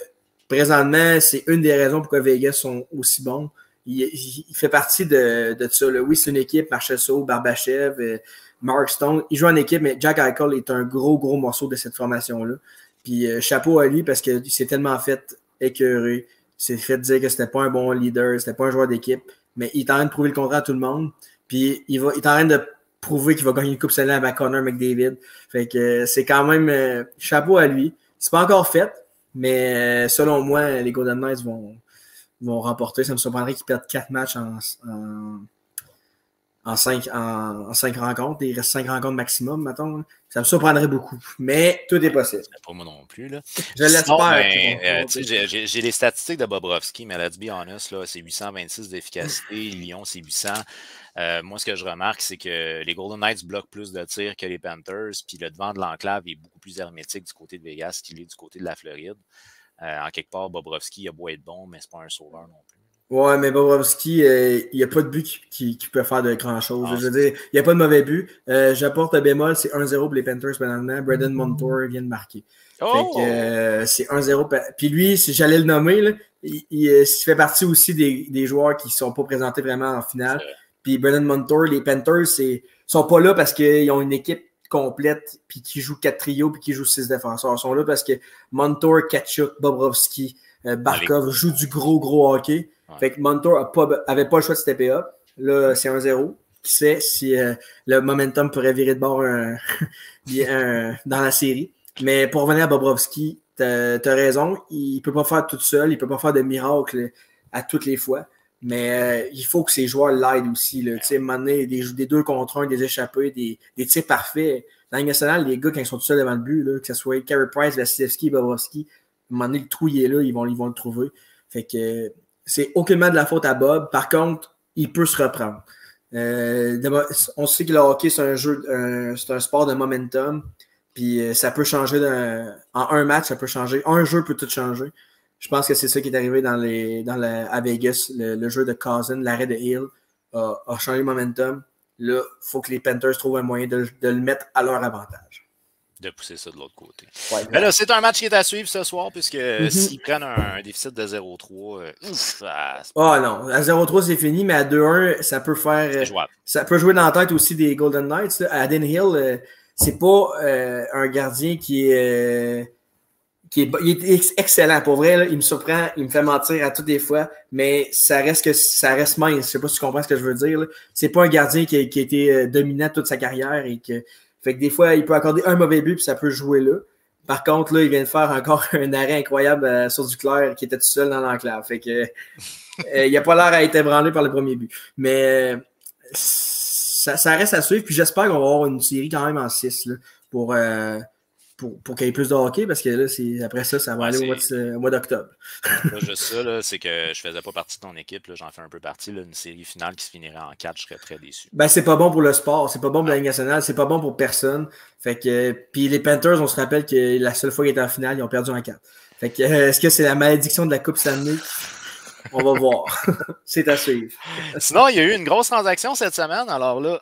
présentement, c'est une des raisons pourquoi Vegas sont aussi bons. Il fait partie de ça. Là. Oui, c'est une équipe, Marchessault, Barbachev, Mark Stone. Ils jouent en équipe, mais Jack Eichel est un gros morceau de cette formation-là. Puis chapeau à lui parce qu'il s'est tellement fait écœuré. Il s'est fait dire que c'était pas un bon leader, c'était pas un joueur d'équipe, mais il est en train de prouver le contrat à tout le monde. Puis il est en train de prouver qu'il va gagner une Coupe Stanley avec Connor McDavid. Fait que c'est quand même chapeau à lui. C'est pas encore fait, mais selon moi, les Golden Knights vont remporter. Ça me surprendrait qu'ils perdent 4 matchs en 5 rencontres. Il reste 5 rencontres maximum, mettons. Ça me surprendrait beaucoup. Mais tout est possible. Pas moi non plus. Là. Je l'espère. J'ai les statistiques de Bobrovsky, mais let's be honest, là, c'est 826 d'efficacité. Lyon, c'est 800. Moi, ce que je remarque, c'est que les Golden Knights bloquent plus de tirs que les Panthers. Puis le devant de l'enclave est beaucoup plus hermétique du côté de Vegas qu'il est du côté de la Floride. En quelque part, Bobrovsky, il a beau être bon, mais c'est pas un sauveur non plus. Ouais, mais Bobrovsky, il n'y a pas de but qui peut faire de grand-chose. Je veux dire, il n'y a pas de mauvais but. J'apporte un bémol, c'est 1-0 pour les Panthers, finalement. Braden Montour vient de marquer. Fait que c'est 1-0. Puis lui, si j'allais le nommer, là, il fait partie aussi des joueurs qui ne sont pas présentés vraiment en finale. Puis Braden Montour, les Panthers, sont pas là parce qu'ils ont une équipe complète, puis qui joue 4 trios, puis qui joue 6 défenseurs. Ils sont là parce que Montour, Tkachuk, Bobrovsky, Barkov jouent du gros hockey. Ouais. Fait que Montour avait pas le choix de stepper up. Là, c'est 1-0. Qui sait si le momentum pourrait virer de bord dans la série. Mais pour revenir à Bobrovsky, t'as raison. Il peut pas faire tout seul. Il peut pas faire de miracle à toutes les fois. Mais il faut que ces joueurs l'aident aussi. Tu sais, mener des 2 contre 1, des échappées, des tirs parfaits. Dans la Ligue nationale, les gars, quand ils sont tout seuls devant le but, là, que ce soit Carey Price, Vasilevski, Bobrovsky, à un moment donné, le trou il est là, ils vont le trouver. Fait que c'est aucunement de la faute à Bob. Par contre, il peut se reprendre. On sait que le hockey, c'est un sport de momentum. Puis ça peut changer en un match, ça peut changer. Un jeu peut tout changer. Je pense que c'est ça qui est arrivé à Vegas. Le jeu de Cousin, l'arrêt de Hill a changé le momentum. Là, il faut que les Panthers trouvent un moyen de le mettre à leur avantage. De pousser ça de l'autre côté. Ouais, mais là, c'est un match qui est à suivre ce soir, puisque s'ils prennent un déficit de 0-3, non, à 0-3, c'est fini, mais à 2-1, ça peut faire. Ça peut jouer dans la tête aussi des Golden Knights. Là. Adin Hill, c'est pas un gardien qui est excellent. Pour vrai, là, il me surprend, il me fait mentir à toutes les fois, mais ça reste mince. Je sais pas si tu comprends ce que je veux dire. Là. C'est pas un gardien qui a été dominant toute sa carrière et que. Fait que des fois, il peut accorder un mauvais but puis ça peut jouer là. Par contre, là, il vient de faire encore un arrêt incroyable sur Duclair qui était tout seul dans l'enclave. Fait que il n'a pas l'air à être ébranlé par le premier but. Mais ça reste à suivre. Puis j'espère qu'on va avoir une série quand même en 6 là, pour qu'il y ait plus de hockey, parce que là, après ça, ça va aller au mois d'octobre. Juste ça, là, c'est que je faisais pas partie de ton équipe, là, j'en fais un peu partie. Là, une série finale qui se finirait en 4, je serais très déçu. Ben, c'est pas bon pour le sport, c'est pas bon pour la Ligue nationale, c'est pas bon pour personne. Fait que, puis les Panthers, on se rappelle que la seule fois qu'ils étaient en finale, ils ont perdu en 4. Fait que, est-ce que c'est la malédiction de la Coupe Stanley? On va voir. C'est à suivre. Sinon, il y a eu une grosse transaction cette semaine. Alors là,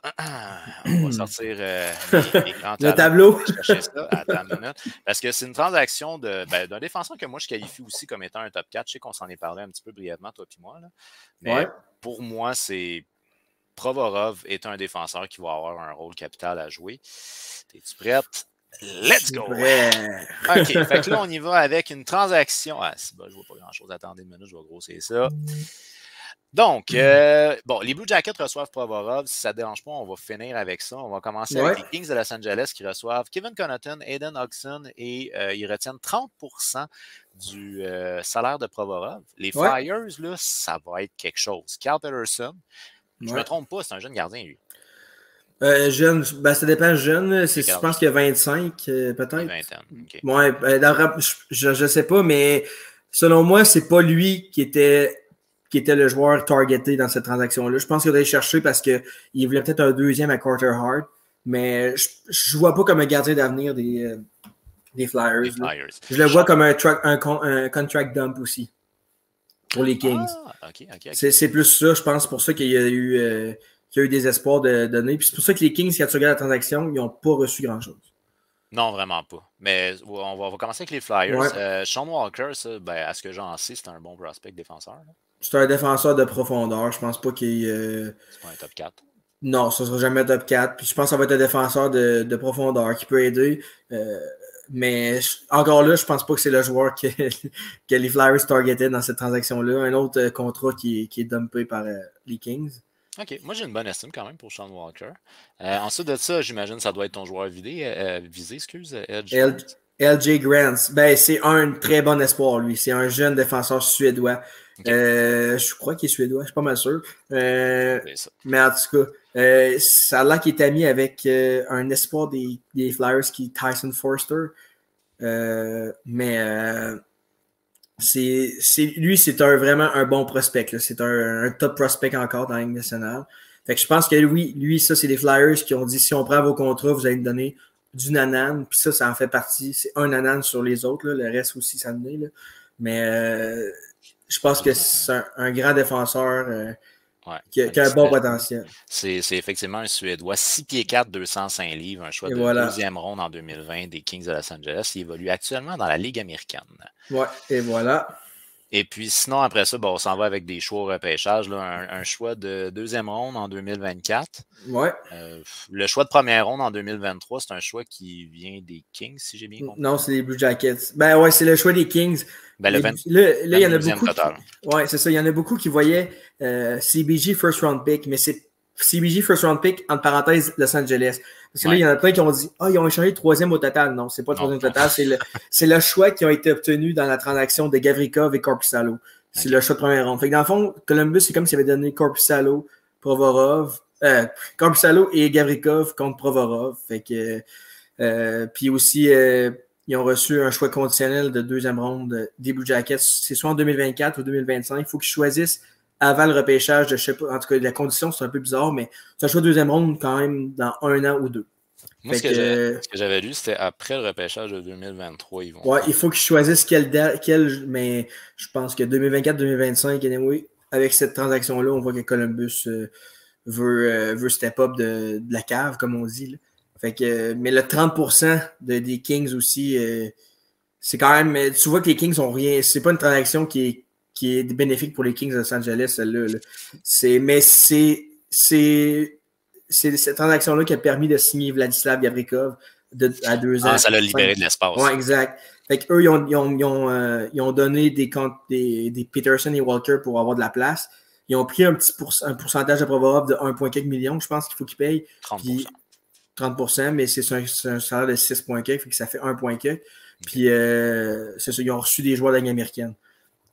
on va sortir les grands le tableau. Chercher ça. Attends une minute. Parce que c'est une transaction d'un défenseur que moi, je qualifie aussi comme étant un top 4. Je sais qu'on s'en est parlé un petit peu brièvement, toi et moi. Là. Mais pour moi, c'est Provorov est un défenseur qui va avoir un rôle capital à jouer. Es-tu prête? Let's go! OK, fait que là, on y va avec une transaction. Ah, c'est bon, je vois pas grand-chose. Attendez une minute, je vais grossir ça. Donc, bon, les Blue Jackets reçoivent Provorov. Si ça ne dérange pas, on va finir avec ça. On va commencer avec les Kings de Los Angeles qui reçoivent Kevin Connaughton, Aiden Hudson et ils retiennent 30% du salaire de Provorov. Les Flyers, là, ça va être quelque chose. Carl Peterson, je ne me trompe pas, c'est un jeune gardien, lui. Jeune, ben ça dépend jeune. Je pense qu'il y a 25, peut-être. Une vingtaine, OK. Ouais, je sais pas, mais selon moi, c'est pas lui qui était le joueur targeté dans cette transaction-là. Je pense qu'il allait chercher parce qu'il voulait peut-être un deuxième à Carter Hart, mais je ne vois pas comme un gardien d'avenir des Flyers. Je le vois comme un contract dump aussi pour les Kings. Okay. C'est plus ça, je pense, pour ça qu'il y a eu des espoirs de donner. Puis c'est pour ça que les Kings, quand tu regardes la transaction, ils n'ont pas reçu grand-chose. Non, vraiment pas. Mais on va commencer avec les Flyers. Sean Walker, ça, ben, à ce que j'en sais, c'est un bon prospect défenseur. Là. C'est un défenseur de profondeur. Je pense pas qu'il... c'est pas un top 4. Non, ça sera jamais un top 4. Puis je pense que ça va être un défenseur de profondeur qui peut aider. Mais encore là, je pense pas que c'est le joueur que les Flyers targetaient dans cette transaction-là. Un autre contrat qui est dumpé par les Kings. OK. Moi, j'ai une bonne estime quand même pour Sean Walker. Ensuite de ça, j'imagine que ça doit être ton joueur visé, LJ Grant. Ben, c'est un très bon espoir, lui. C'est un jeune défenseur suédois. Okay. Je crois qu'il est suédois, je suis pas mal sûr. Mais en tout cas, ça a l'air qu'il est ami avec un espoir des Flyers qui est Tyson Forster. Lui, c'est vraiment un bon prospect. Là. C'est un top prospect encore dans la Ligue nationale. Fait que je pense que lui, ça, c'est les Flyers qui ont dit si on prend vos contrats, vous allez nous donner du nanan. Puis ça en fait partie. C'est un nanan sur les autres. Là. Le reste aussi, ça en est. Là. Mais je pense que c'est un grand défenseur qui a un bon potentiel. C'est effectivement un Suédois. 6 pieds 4, 205 livres, un choix de deuxième ronde en 2020 des Kings de Los Angeles. Il évolue actuellement dans la Ligue américaine. Ouais, et voilà. Et puis sinon, après ça, on s'en va avec des choix au repêchage. Là, un choix de deuxième ronde en 2024. Ouais. Le choix de première ronde en 2023, c'est un choix qui vient des Kings, si j'ai bien compris. Non, c'est les Blue Jackets. Ben ouais, c'est le choix des Kings. Ben, là, il y en a beaucoup. Ouais, c'est ça. Il y en a beaucoup qui voyaient CBG first round pick, mais c'est CBG first round pick, entre parenthèses, Los Angeles. Parce que là, il y en a plein qui ont dit ils ont échangé le troisième au total. Non, c'est pas le troisième au total. C'est le choix qui a été obtenu dans la transaction de Gavrikov et Korpisalo. C'est le choix de première ronde. Fait que dans le fond, Columbus, c'est comme s'il avait donné Korpisalo, Provorov, Korpisalo et Gavrikov contre Provorov. Fait que puis aussi ils ont reçu un choix conditionnel de deuxième ronde des Blue Jackets. C'est soit en 2024 ou 2025. Il faut qu'ils choisissent avant le repêchage de, je sais pas, en tout cas, la condition, c'est un peu bizarre, mais c'est un choix de deuxième ronde quand même dans 1 an ou 2. Moi, ce que j'avais lu, c'était après le repêchage de 2023. Ouais, il faut qu'ils choisissent quel, mais je pense que 2024-2025, anyway, avec cette transaction-là, on voit que Columbus veut step up de la cave, comme on dit. Là. Fait que, mais le 30% des Kings aussi, c'est quand même. Tu vois que les Kings ont rien. C'est pas une transaction qui est bénéfique pour les Kings de Los Angeles, celle-là. Là. Mais c'est cette transaction-là qui a permis de signer Vladislav Gavrikov à 2 ans. Ah, ça l'a libéré de l'espace. Oui, exact. Fait qu'eux, ils ont donné des Peterson et Walker pour avoir de la place. Ils ont pris un pourcentage de Provorov de 1,4 million, je pense qu'il faut qu'ils payent. 30%. Puis, 30%, mais c'est un salaire de 6,4, fait que ça fait 1,4. Puis c'est ça, ils ont reçu des joueurs de la Ligue américaine.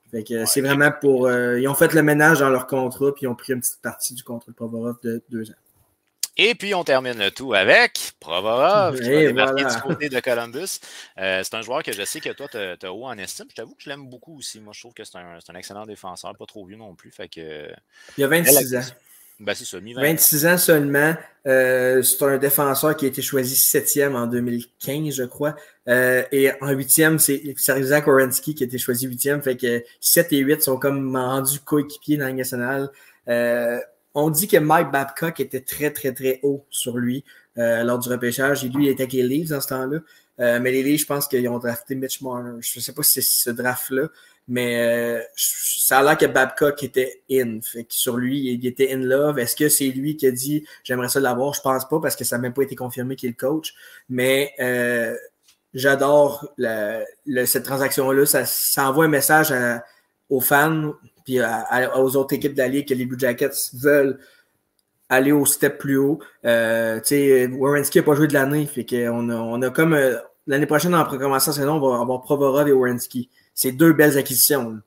Fait que c'est vraiment pour. Ils ont fait le ménage dans leur contrat, puis ils ont pris une petite partie du contrat de Provorov de 2 ans. Et puis, on termine le tout avec Provorov, qui va débarquer du côté de Columbus. C'est un joueur que je sais que toi, tu as haut en estime. Je t'avoue que je l'aime beaucoup aussi. Moi, je trouve que c'est un excellent défenseur, pas trop vieux non plus. Fait que, il a 26 ans. Ben, c'est ça, 26 ans seulement. C'est un défenseur qui a été choisi 7e en 2015, je crois. Et en 8e, c'est Zach Werenski qui a été choisi 8e. Fait que 7 et 8 sont comme rendus coéquipiers dans la Ligue nationale. On dit que Mike Babcock était très, très, très haut sur lui lors du repêchage. Et lui, il était avec les Leafs dans ce temps-là. Mais les Leafs, je pense qu'ils ont drafté Mitch Marner. Je ne sais pas si c'est ce draft-là, mais ça a l'air que Babcock était in. Fait que sur lui, il était in love. Est-ce que c'est lui qui a dit « J'aimerais ça l'avoir » Je pense pas parce que ça n'a même pas été confirmé qu'il est le coach. Mais j'adore cette transaction-là. Ça envoie un message aux fans puis aux autres équipes de la Ligue que les Blue Jackets veulent aller au step plus haut. Werenski n'a pas joué de l'année, fait qu'on a comme l'année prochaine, en commençant la saison, on va avoir Provorov et Werenski. C'est 2 belles acquisitions. Là.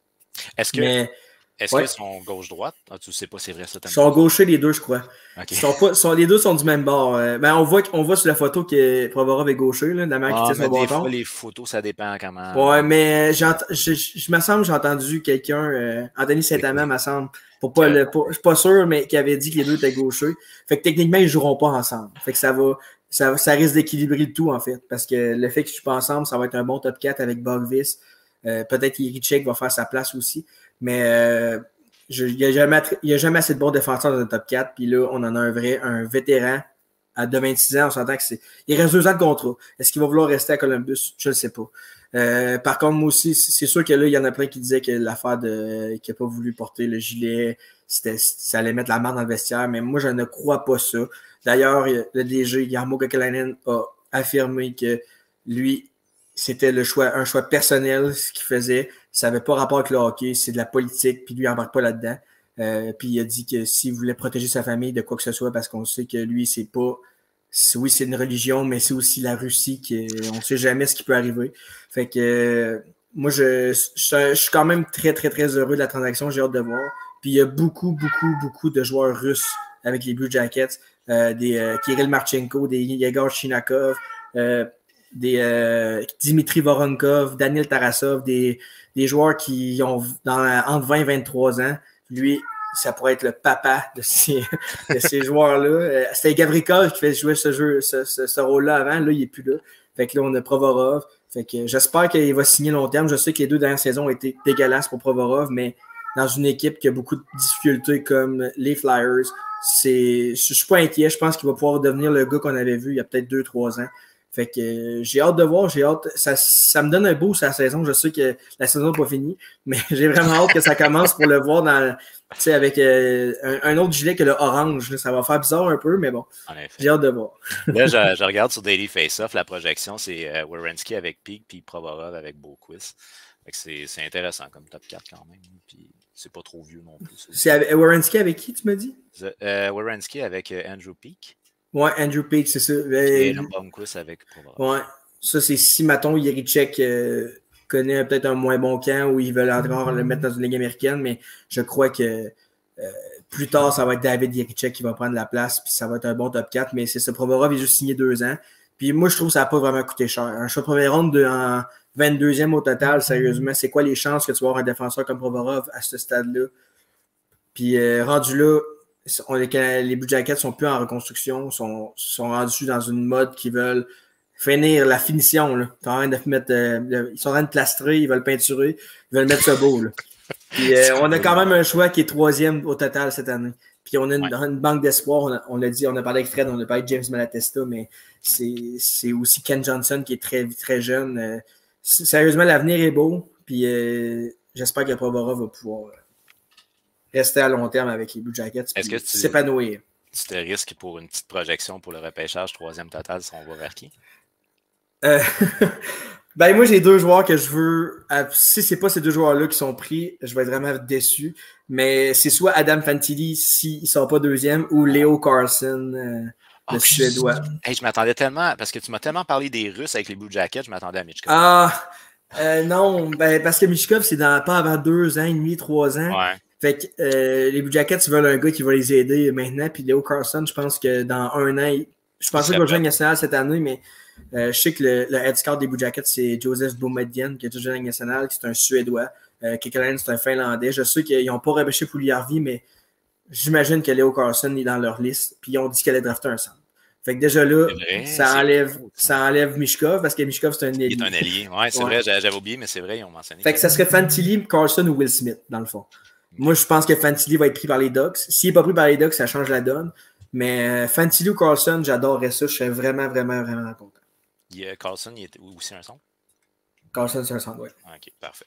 Est-ce qu'ils sont gauche-droite? Ah, tu sais pas, c'est vrai ça. Ils sont gauchers les deux, je crois. Okay. Les deux sont du même bord. On voit sur la photo que Provorov est gaucher, là, la manière qui tient son bâton. Les photos, ça dépend comment. Ouais, mais je me semble que j'ai entendu quelqu'un, Anthony Saint-Amand, me semble, je suis pas sûr, mais qui avait dit que les deux étaient gauchers. Fait que techniquement, ils joueront pas ensemble. Fait que ça risque d'équilibrer le tout, en fait. Parce que le fait qu'ils ne jouent pas ensemble, ça va être un bon top 4 avec Bogvis. Peut-être Jiricek va faire sa place aussi. Mais il n'y a jamais assez de bons défenseurs dans le top 4. Puis là, on en a un vétéran de 26 ans. On s'entend il reste 2 ans de contrat. Est-ce qu'il va vouloir rester à Columbus? Je ne le sais pas. Par contre, moi aussi, c'est sûr que là, il y en a plein qui disaient que l'affaire qu'il n'a pas voulu porter le gilet, ça allait mettre la main dans le vestiaire. Mais moi, je ne crois pas ça. D'ailleurs, le DG, Jarmo Kekalainen, a affirmé que lui, c'était un choix personnel, ce qu'il faisait. Ça n'avait pas rapport avec le hockey, c'est de la politique, puis lui, il n'embarque pas là-dedans. Puis il a dit que s'il voulait protéger sa famille de quoi que ce soit, parce qu'on sait que lui, c'est pas... Oui, c'est une religion, mais c'est aussi la Russie, on ne sait jamais ce qui peut arriver. Fait que moi, je suis quand même très, très, très heureux de la transaction, j'ai hâte de voir. Puis il y a beaucoup, beaucoup, beaucoup de joueurs russes avec les Blue Jackets, des Kirill Marchenko, des Yegor Chinakov, des Dimitri Voronkov, Daniel Tarasov, des joueurs qui ont entre 20 et 23 ans. Lui, ça pourrait être le papa de ces joueurs-là. C'était Gavrikov qui fait jouer ce rôle-là avant. Là, il n'est plus là. Fait que là, on a Provorov. Fait que j'espère qu'il va signer long terme. Je sais que les 2 dernières saisons ont été dégueulasses pour Provorov, mais dans une équipe qui a beaucoup de difficultés comme les Flyers, je suis pas inquiet. Je pense qu'il va pouvoir devenir le gars qu'on avait vu il y a peut-être 2-3 ans. Fait que j'ai hâte de voir, ça me donne un boost à la saison. Je sais que la saison n'est pas finie, mais j'ai vraiment hâte que ça commence pour le voir avec un autre gilet que le orange. Là. Ça va faire bizarre un peu, mais bon, j'ai hâte de voir. Là, je regarde sur Daily Face-Off, la projection, c'est Werenski avec Peak, puis Provorov avec Boquist. C'est intéressant comme top 4 quand même, puis c'est pas trop vieux non plus. C'est Werenski avec qui, tu m'as dit? Werenski avec Andrew Peak. Ouais, Andrew Peak, c'est ça. Et Lombonkis avec Provorov. Ouais, ça c'est si, mettons, Jiricek connaît peut-être un moins bon camp ou ils veulent encore le mettre dans une ligue américaine, mais je crois que plus tard, ça va être David Jiricek qui va prendre la place, puis ça va être un bon top 4, mais c'est ce Provorov, il a juste signé 2 ans. Puis moi, je trouve que ça n'a pas vraiment coûté cher. Un choix de première ronde en 22e au total, sérieusement, c'est quoi les chances que tu vas avoir un défenseur comme Provorov à ce stade-là? Puis rendu là, les Blue Jackets sont plus en reconstruction, sont rendus dans une mode qui veulent finir la finition. Là. Ils sont en train de plastrer, ils veulent peinturer, ils veulent mettre ça beau. Là. Puis, on a quand même un choix qui est 3e au total cette année. Puis on a une banque d'espoir, on l'a dit, on a parlé avec Fred, on a parlé de James Malatesta, mais c'est aussi Ken Johnson qui est très, très jeune. Sérieusement, l'avenir est beau, puis j'espère que Provorov va pouvoir rester à long terme avec les Blue Jackets et s'épanouir. Tu te risques pour une petite projection pour le repêchage 3e total si on va vers qui? Ben moi, j'ai 2 joueurs que je veux. Si c'est pas ces 2 joueurs-là qui sont pris, je vais être vraiment déçu. Mais c'est soit Adam Fantilli s'il ne sort pas 2e ou Leo Carlson, le Suédois. Je m'attendais tellement, parce que tu m'as tellement parlé des Russes avec les Blue Jackets, je m'attendais à Michkov. Non, parce que Michkov, c'est pas avant 2 ans et demi, 3 ans. Ouais. Fait que les Blue Jackets veulent un gars qui va les aider maintenant. Puis Leo Carlson, je pense que dans 1 an, je pense qu'il va jouer en nationale cette année, mais je sais que le head scout des Blue Jackets, c'est Joseph Boumedian, qui est toujours en nationale, qui est un Suédois. Kekalainen, c'est un Finlandais. Je sais qu'ils n'ont pas repêché Puljujarvi, mais j'imagine que Leo Carlson est dans leur liste. Puis ils ont dit qu'elle allait drafter un centre. Fait que déjà là, ça enlève Michkov, parce que Michkov, c'est un allié. Il est un allié, ouais, c'est vrai, j'avais oublié, mais c'est vrai, ils ont mentionné. Fait que ça serait Fantilli, Carlson ou Will Smith, dans le fond. Moi, je pense que Fantilli va être pris par les Ducks. S'il n'est pas pris par les Ducks, ça change la donne. Mais Fantilli ou Carlson, j'adorerais ça. Je serais vraiment, vraiment, vraiment content. Carlson, il est aussi un centre? Carlson, c'est un centre, oui. OK, parfait.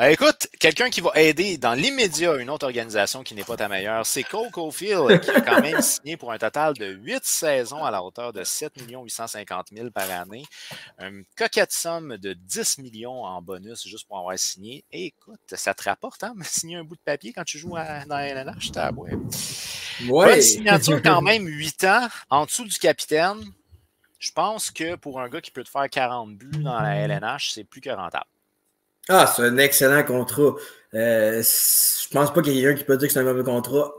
Écoute, quelqu'un qui va aider dans l'immédiat une autre organisation qui n'est pas ta meilleure, c'est Cole Caulfield, qui a quand même signé pour un total de 8 saisons à la hauteur de 7 850 000 par année. Une coquette somme de 10 millions en bonus juste pour avoir signé. Et écoute, ça te rapporte, hein, signer un bout de papier quand tu joues dans la LNH? Bonne signature quand même, 8 ans, en dessous du capitaine. Je pense que pour un gars qui peut te faire 40 buts dans la LNH, c'est plus que rentable. Ah, c'est un excellent contrat. Je pense pas qu'il y ait quelqu'un qui peut dire que c'est un mauvais contrat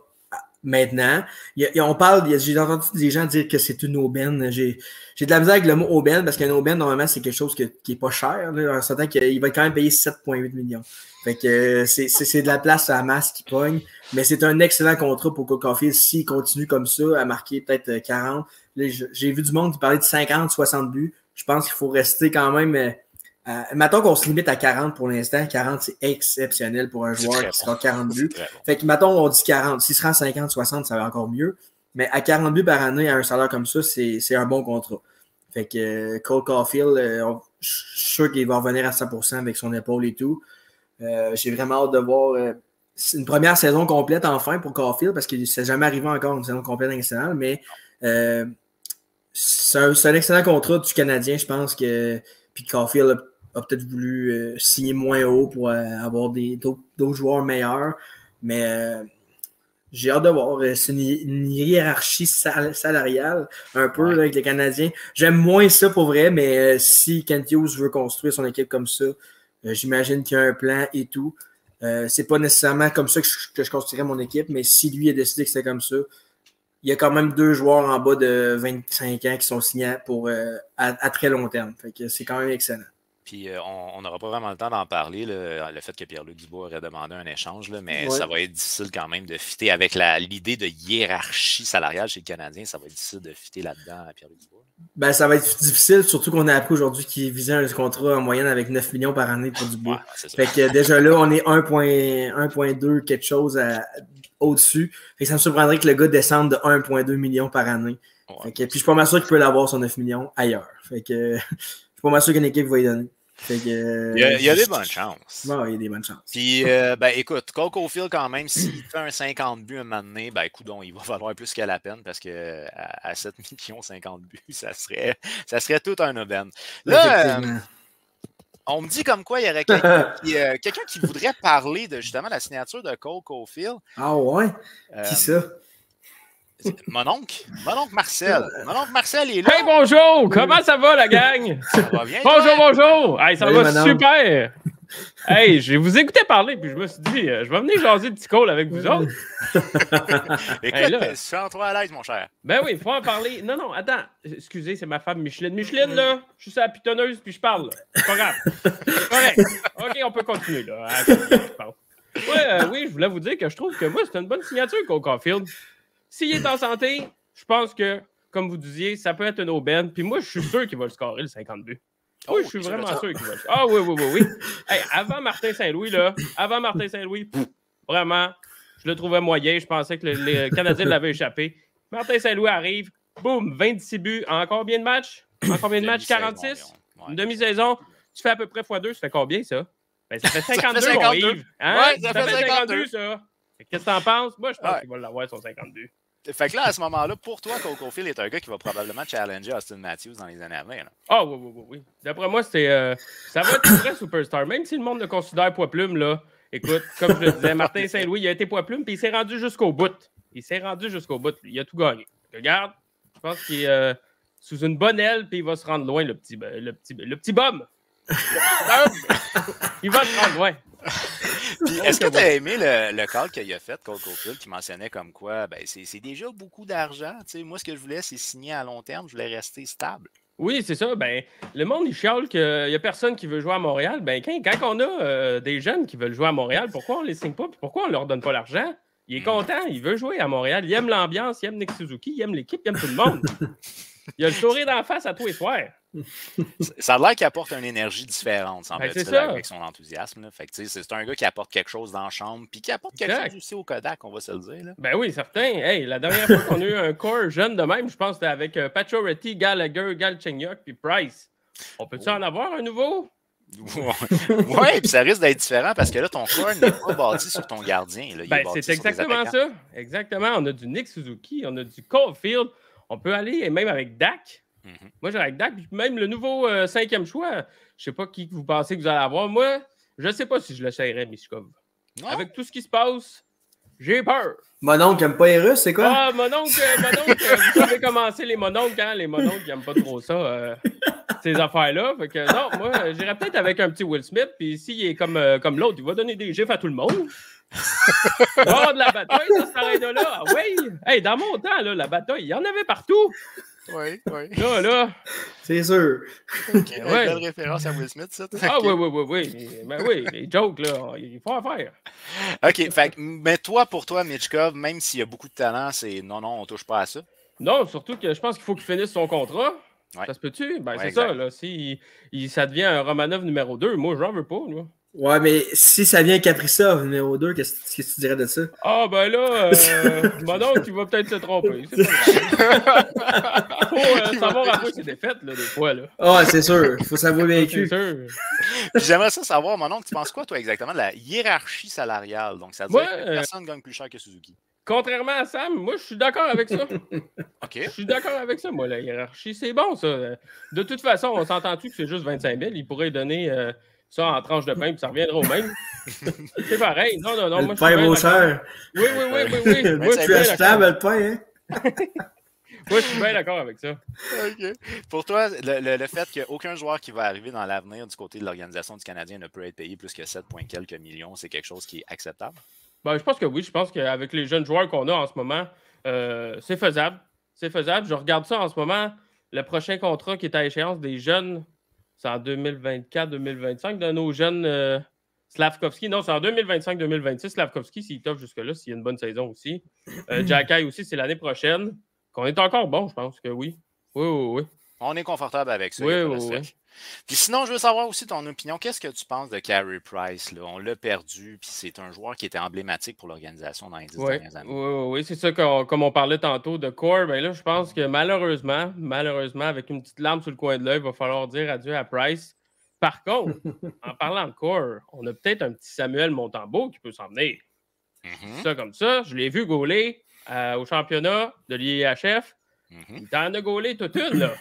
maintenant. J'ai entendu des gens dire que c'est une aubaine. J'ai de la misère avec le mot aubaine parce qu'une aubaine, normalement, c'est quelque chose qui est pas cher. Là. On s'entend qu'il va quand même payer 7,8 millions. Fait que c'est de la place à la masse qui pogne. Mais c'est un excellent contrat pour Cole Caulfield s'il continue comme ça à marquer peut-être 40. Là, j'ai vu du monde qui parlait de 50, 60 buts. Je pense qu'il faut rester quand même... mettons qu'on se limite à 40 pour l'instant. 40, c'est exceptionnel pour un joueur qui sera 40 buts. Bon. Fait que, mettons, on dit 40. S'il se rend 50, 60, ça va encore mieux. Mais à 40 buts par année, à un salaire comme ça, c'est un bon contrat. Fait que Cole Caulfield, je suis sûr qu'il va revenir à 100% avec son épaule et tout. J'ai vraiment hâte de voir une première saison complète enfin pour Caulfield parce que ça n'est jamais arrivé encore une saison complète nationale, mais c'est un excellent contrat du Canadien, je pense que puis Caulfield a peut-être voulu signer moins haut pour avoir d'autres joueurs meilleurs, mais j'ai hâte de voir. C'est une hiérarchie salariale un peu là, avec les Canadiens. J'aime moins ça pour vrai, mais si Kent Hughes veut construire son équipe comme ça, j'imagine qu'il y a un plan et tout. C'est pas nécessairement comme ça que je construirais mon équipe, mais si lui a décidé que c'était comme ça, il y a quand même 2 joueurs en bas de 25 ans qui sont signés pour à très long terme. Fait que c'est quand même excellent. Puis on n'aura pas vraiment le temps d'en parler, le fait que Pierre-Luc Dubois aurait demandé un échange, là, mais ça va être difficile quand même de fitter avec l'idée de hiérarchie salariale chez le Canadien. Ça va être difficile de fitter là-dedans à Pierre-Luc Dubois. Ben, ça va être difficile, surtout qu'on a appris aujourd'hui qu'il visait un contrat en moyenne avec 9 millions par année pour Dubois. Fait que déjà là, on est 1,2 quelque chose au-dessus. Fait que ça me surprendrait que le gars descende de 1,2 millions par année. Fait que, puis je suis pas mal sûr qu'il peut l'avoir son 9 millions ailleurs. Fait que je suis pas mal sûr qu'une équipe va y donner. Fait que, il y a des bonnes chances. Bon, il y a des bonnes chances. Puis, écoute, Cole Caulfield, quand même, s'il fait un 50 buts un moment donné, écoute, il va valoir plus qu'à la peine parce que à 7 millions 50 buts, ça serait tout un aubaine. Là, on me dit comme quoi il y aurait quelqu'un qui voudrait parler de justement la signature de Cole Caulfield. Ah ouais? Qui ça? Mon oncle Marcel. Mon oncle Marcel est là. Hey, bonjour! Comment ça va, la gang? Ça va bien? Bonjour! Hey, ça va madame. super! Hey, je vous écoutais parler, puis je me suis dit, je vais venir jaser de petit Cole avec vous autres. Écoute, sens-toi à l'aise, mon cher. Ben oui, il faut en parler. Non, attends. Excusez, c'est ma femme Micheline. Micheline, là, je suis sur la pitonneuse, puis je parle. C'est pas grave. Correct. OK, on peut continuer, là. Oui, je voulais vous dire que je trouve que moi, c'est une bonne signature, Cole Caulfield. S'il est en santé, je pense que, comme vous disiez, ça peut être une aubaine. Puis moi, je suis sûr qu'il va le scorer, le 50 buts. Oui, je suis vraiment sûr qu'il va le scorer. Ah oui. Hey, avant Martin Saint-Louis, vraiment, je le trouvais moyen. Je pensais que les Canadiens l'avaient échappé. Martin Saint-Louis arrive, boum, 26 buts en combien de matchs? En combien de matchs? 46? Une demi-saison. Tu fais à peu près x2, ça fait combien, ça? Ben, ça fait 52, ça fait 52. Yves. Hein? Ouais, ça fait 52, ça. Qu'est-ce que t'en penses? Moi, je pense qu'il va l'avoir, son 52. Fait que là, à ce moment-là, pour toi, Cole Caulfield est un gars qui va probablement challenger Austin Matthews dans les années à venir. Ah oui. D'après moi, ça va être un vrai superstar. Même si le monde le considère poids-plume, là. Écoute, comme je le disais, Martin Saint-Louis, il a été poids-plume, puis il s'est rendu jusqu'au bout. Il a tout gagné. Regarde, je pense qu'il est sous une bonne aile, puis il va se rendre loin, le petit bum. Il va se rendre loin. Puis, est-ce que tu as aimé le call qu'il a fait, Cole Caulfield, qui mentionnait comme quoi c'est déjà beaucoup d'argent. Moi, ce que je voulais, c'est signer à long terme. Je voulais rester stable. Oui, c'est ça. Le monde, il chiale qu'il n'y a personne qui veut jouer à Montréal. Quand on a des jeunes qui veulent jouer à Montréal, pourquoi on ne les signe pas? Pourquoi on ne leur donne pas l'argent? Il est content, il veut jouer à Montréal. Il aime l'ambiance, il aime Nick Suzuki, il aime l'équipe, il aime tout le monde. Il a le sourire d'en face à tous les soirs. Ça a l'air qu'il apporte une énergie différente, semble-t-il, avec son enthousiasme. Là. Fait que, c'est un gars qui apporte quelque chose dans la chambre, puis qui apporte quelque chose aussi au Kodak, on va se le dire. Là. Ben oui, certain. Hey, la dernière fois qu'on a eu un corps jeune de même, je pense que c'était avec Pacioretty, Gallagher, Galchenyuk, puis Price. On peut-tu en avoir un nouveau? Oui, puis ça risque d'être différent parce que là, ton corps n'est pas bâti sur ton gardien. Là. C'est exactement ça. Exactement. On a du Nick Suzuki, on a du Caulfield. On peut aller même avec Dak. Moi, j'irai avec Dak. Même le nouveau 5e choix, je sais pas qui vous pensez que vous allez avoir. Moi, je sais pas si je l'essayerais, Michkov. Avec tout ce qui se passe, j'ai peur. Mon oncle n'aime pas les Russes, c'est quoi? Ah, mon oncle, vous savez comment c'est les mononcles, hein? Les mononcles, ils n'aiment pas trop ça, ces affaires-là. Fait que non, moi, j'irais peut-être avec un petit Will Smith, puis s'il est comme l'autre, il va donner des gifs à tout le monde. Il va y avoir de la bataille, ça, cette arène-là. Oui! Hey, dans mon temps, là, la bataille, il y en avait partout. Oui. Là. C'est sûr. Okay, belle référence à Will Smith, ça. Ah oui. Ben oui, les jokes, là, il faut en faire. OK, mais pour toi, Michkov, même s'il y a beaucoup de talent, c'est non, on touche pas à ça. Non, surtout que je pense qu'il faut qu'il finisse son contrat. Ouais. Ça se peut-tu? Ben, c'est exact. ça, là. Si ça devient un Romanov numéro 2, moi, j'en veux pas, là. Ouais, mais si ça vient Kaprizov numéro 2, qu'est-ce que tu dirais de ça? Ah, ben là, mon oncle, il va peut-être se tromper. C'est pas grave. Faut savoir avouer ses défaites, là, des fois, là. Ah, c'est sûr. Il faut s'avouer vaincu. C'est sûr. Puis j'aimerais ça savoir, mon oncle, tu penses quoi, toi, exactement, de la hiérarchie salariale? Donc, ça veut dire que personne gagne plus cher que Suzuki. Contrairement à Sam, moi, je suis d'accord avec ça. OK. Je suis d'accord avec ça, moi, la hiérarchie. C'est bon, ça. De toute façon, on s'entend-tu que c'est juste 25 000? Il pourrait donner ça en tranche de pain, puis ça reviendra au même. C'est pareil. Non. Le Moi, pain vaut cher. Oui. Moi, je suis achetable, le pain, hein? Moi, je suis bien d'accord avec ça. OK. Pour toi, le fait qu'aucun joueur qui va arriver dans l'avenir du côté de l'organisation du Canadien ne peut être payé plus que 7 quelques millions, c'est quelque chose qui est acceptable? Ben, je pense que oui. Je pense qu'avec les jeunes joueurs qu'on a en ce moment, c'est faisable. C'est faisable. Je regarde ça en ce moment. Le prochain contrat qui est à échéance des jeunes, c'est en 2024-2025 de nos jeunes Slavkovski. Non, c'est en 2025-2026. Slavkovski, s'il toffe jusque-là, s'il y a une bonne saison aussi. Jacky aussi, c'est l'année prochaine. Qu'on est encore bon, je pense que oui. Oui. On est confortable avec ça. Oui. Puis sinon, je veux savoir aussi ton opinion. Qu'est-ce que tu penses de Carey Price? Là? On l'a perdu, puis c'est un joueur qui était emblématique pour l'organisation dans les 10 dernières années. Oui, c'est ça, comme on parlait tantôt de Core. Ben là, je pense que malheureusement, avec une petite larme sur le coin de l'œil, il va falloir dire adieu à Price. Par contre, en parlant de Core, on a peut-être un petit Samuel Montembeault qui peut s'en venir. Ça comme ça, je l'ai vu gauler au championnat de l'IHF. Il t'en a gaulé toute une, là.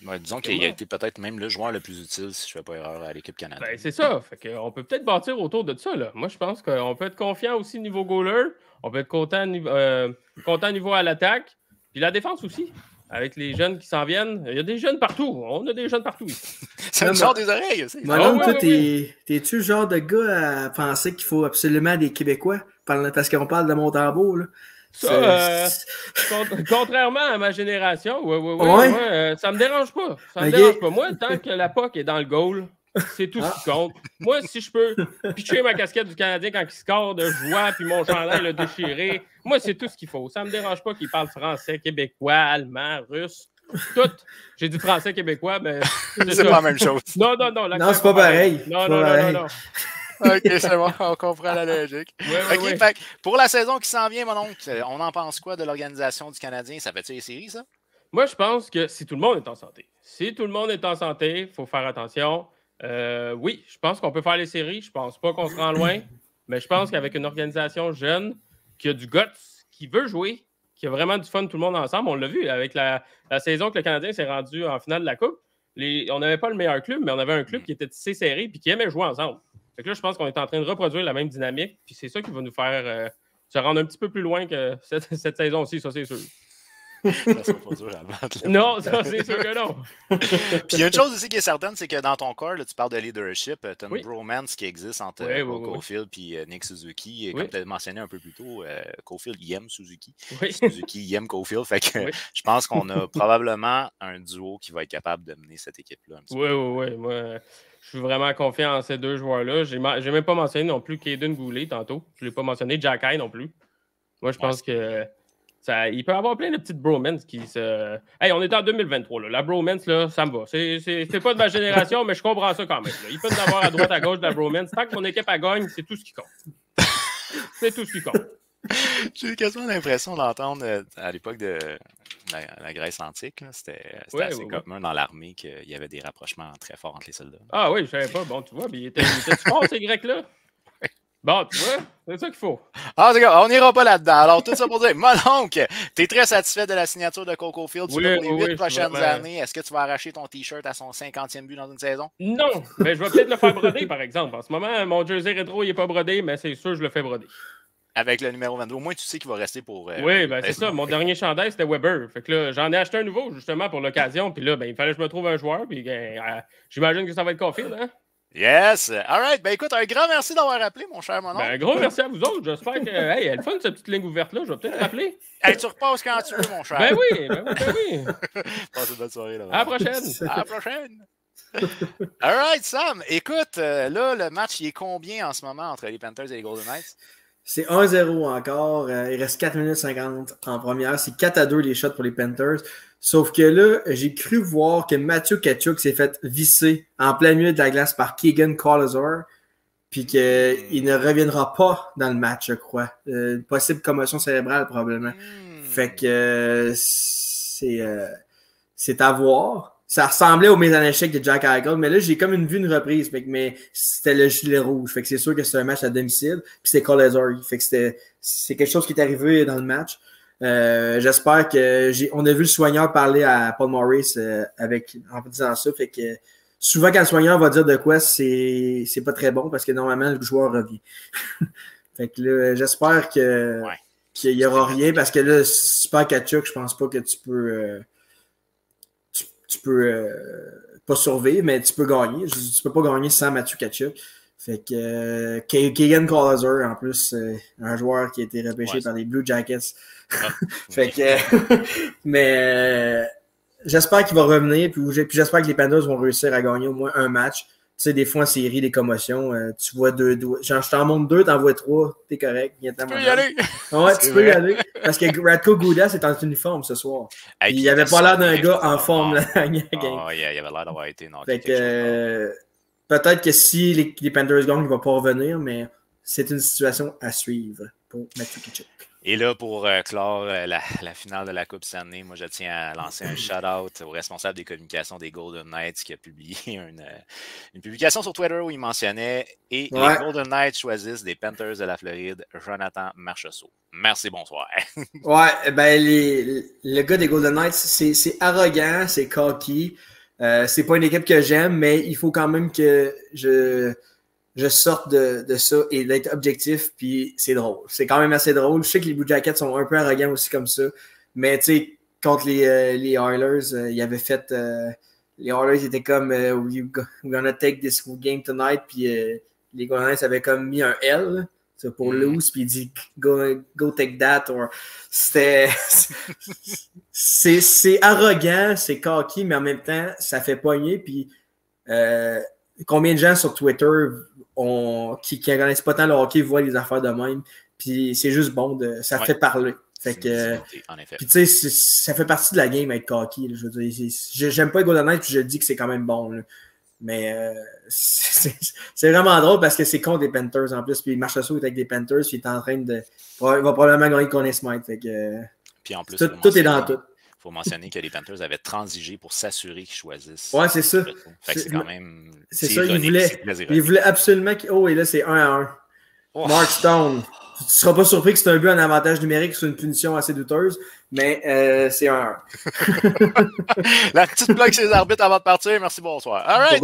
Ouais, disons qu'il a été peut-être même le joueur le plus utile, si je ne fais pas erreur, à l'équipe canadienne. Ben, c'est ça. Fait qu'on peut peut-être bâtir autour de ça. Là. Moi, je pense qu'on peut être confiant aussi niveau goaler. On peut être content niveau à l'attaque. Puis la défense aussi. Avec les jeunes qui s'en viennent. Il y a des jeunes partout. On a des jeunes partout ici. Ça me sort des oreilles aussi. Toi, t'es-tu le genre de gars à penser qu'il faut absolument des Québécois? Parce qu'on parle de Montembeault, là. Ça, contrairement à ma génération, moi, ça me dérange pas. Me dérange pas. Moi, tant que la POC est dans le goal, c'est tout ce qui compte. Moi, si je peux pitcher ma casquette du Canadien quand il score de joie puis mon chandail le déchiré, moi, c'est tout ce qu'il faut. Ça me dérange pas qu'il parle français, québécois, allemand, russe, tout. J'ai dit français, québécois, mais c'est pas la même chose. Non, c'est pas pareil. Non. OK, c'est bon, on comprend la logique. Oui. Fait, pour la saison qui s'en vient, mon oncle, on en pense quoi de l'organisation du Canadien? Ça fait-tu les séries, ça? Moi, je pense que si tout le monde est en santé. Il faut faire attention. Oui, je pense qu'on peut faire les séries. Je pense pas qu'on se rend loin. Mais je pense qu'avec une organisation jeune, qui a du guts, qui veut jouer, qui a vraiment du fun tout le monde ensemble, on l'a vu avec la saison que le Canadien s'est rendu en finale de la Coupe. On n'avait pas le meilleur club, mais on avait un club qui était tissé serré et qui aimait jouer ensemble. Fait que là, je pense qu'on est en train de reproduire la même dynamique, puis c'est ça qui va nous faire se rendre un petit peu plus loin que cette saison-ci, ça c'est sûr. Ça sera pas dur à battre. Non, ça c'est sûr que non. Puis il y a une chose aussi qui est certaine, c'est que dans ton corps, là, tu parles de leadership, tu as une bromance qui existe entre Caulfield et Nick Suzuki. Et comme tu as mentionné un peu plus tôt, Caulfield il aime Suzuki. Suzuki il aime Caulfield. Fait que je pense qu'on a probablement un duo qui va être capable de mener cette équipe-là. Oui. Moi, je suis vraiment confiant en ces deux joueurs-là. J'ai même pas mentionné non plus Caden Goulet tantôt. Je ne l'ai pas mentionné, Jacky non plus. Moi, je pense que il peut y avoir plein de petites bromance qui se... Hey, on est en 2023. Là. La bromance, là, ça me va. C'est pas de ma génération, mais je comprends ça quand même. Là. Il peut y avoir à droite, à gauche de la bromance. Tant que mon équipe a gagne, c'est tout ce qui compte. C'est tout ce qui compte. J'ai quasiment l'impression d'entendre à l'époque de La Grèce antique, c'était Ouais, assez ouais, commun dans l'armée qu'il y avait des rapprochements très forts entre les soldats. Ah oui, je savais pas. Bon, tu vois, mais il était fort, ces Grecs-là. Bon, tu vois, c'est ça qu'il faut. En tout cas, on n'ira pas là-dedans. Alors, tout ça pour dire, mon oncle, tu es très satisfait de la signature de Coco Field. Tu l'as pour les 8 prochaines années. Est-ce que tu vas arracher ton T-shirt à son 50e but dans une saison? Non, mais je vais peut-être le faire broder, par exemple. En ce moment, mon jersey rétro, il n'est pas brodé, mais c'est sûr, je le fais broder. Avec le numéro 22. Au moins, tu sais qu'il va rester pour. Oui, ben c'est ça. Mon dernier chandail, c'était Weber. Fait que là, j'en ai acheté un nouveau, justement, pour l'occasion. Puis là, ben, il fallait que je me trouve un joueur. Puis j'imagine que ça va être Caulfield, hein? Yes! All right. Ben écoute, un grand merci d'avoir appelé, mon cher Monon. Ben, un gros merci à vous autres. J'espère que. Hey, elle est fun, cette petite ligne ouverte-là. Je vais peut-être rappeler. Hey, tu repasses quand tu veux, mon cher. Ben oui, ben oui. Passe une bonne soirée. Là, À la prochaine. À la prochaine. All right, Sam. Écoute, là, le match, il est combien en ce moment entre les Panthers et les Golden Knights? C'est 1-0 encore. Il reste 4 minutes 50 en première. C'est 4-2 les shots pour les Panthers. Sauf que là, j'ai cru voir que Mathieu Tkachuk s'est fait visser en plein milieu de la glace par Keegan Kolesar. Puis qu'il ne reviendra pas dans le match, je crois. Possible commotion cérébrale, probablement. Fait que c'est à voir. Ça ressemblait au mise en échec de Jack Eichel, mais là, j'ai comme vu une reprise. Fait que, mais c'était le gilet rouge. Fait que c'est sûr que c'est un match à domicile. Puis c'est Kolesar. Fait que c'est quelque chose qui est arrivé dans le match. J'espère que on a vu le soigneur parler à Paul Maurice en disant ça. Fait que souvent, quand le soigneur va dire de quoi, c'est pas très bon parce que normalement, le joueur revient. Fait que là, j'espère qu'il n'y aura rien parce que là, Super Tkachuk, je pense pas que tu peux. Tu peux pas survivre, mais tu peux gagner. Tu peux pas gagner sans Mathieu Tkachuk. Fait que Keegan Kolesar, en plus, un joueur qui a été repêché par les Blue Jackets. Fait que mais j'espère qu'il va revenir, puis j'espère que les Panthers vont réussir à gagner au moins un match. Tu sais, des fois en série, des commotions, tu vois deux. Genre, je t'en montre 2, t'en vois 3, t'es correct. Tu peux y aller. Ouais, tu peux y aller. Parce que Radko Gudas est en uniforme ce soir. Hey, il avait pas l'air d'un gars en forme la game. Oh, yeah, il avait l'air d'avoir été knocké. Fait que peut-être que si les Panthers gagnent, il va pas revenir, mais c'est une situation à suivre pour Mathieu Tkachuk. Et là, pour clore la finale de la Coupe Stanley, moi, je tiens à lancer un shout-out au responsable des communications des Golden Knights qui a publié une publication sur Twitter où il mentionnait « Et les Golden Knights choisissent des Panthers de la Floride, Jonathan Marchessault. » Merci, bonsoir. Ouais, ben le gars des Golden Knights, c'est arrogant, c'est cocky. C'est pas une équipe que j'aime, mais il faut quand même que je sorte de ça et d'être objectif, puis c'est drôle. C'est quand même assez drôle. Je sais que les Blue Jackets sont un peu arrogants aussi comme ça, mais tu sais, contre les Oilers, ils avaient fait... les Oilers étaient comme we're gonna take this game tonight, puis les Golden Knights avaient comme mis un L pour lose, puis il dit go take that. C'est arrogant, c'est cocky, mais en même temps, ça fait pogner, puis combien de gens sur Twitter qui connaissent pas tant le hockey voient les affaires de même, puis c'est juste bon, ça fait parler. Fait que, puis tu sais, ça fait partie de la game être cocky. Là, je veux dire, j'aime pas les Golden Knights, puis je dis que c'est quand même bon. Là. Mais c'est vraiment drôle parce que c'est contre des Panthers en plus. Puis Marchessault est avec des Panthers, puis il est en train de. Il va probablement gagner Conn Smythe. Fait que, puis en plus, tout est dans tout. Il faut mentionner que les Panthers avaient transigé pour s'assurer qu'ils choisissent. Ouais, c'est ça. Fait que c'est quand même. C'est ça, il voulait absolument. Oh, et là, c'est 1-1. Oh. Mark Stone. Tu ne seras pas surpris que c'est un but en avantage numérique sur une punition assez douteuse, mais c'est 1-1. La petite blague chez les arbitres avant de partir. Merci, bonsoir. All right.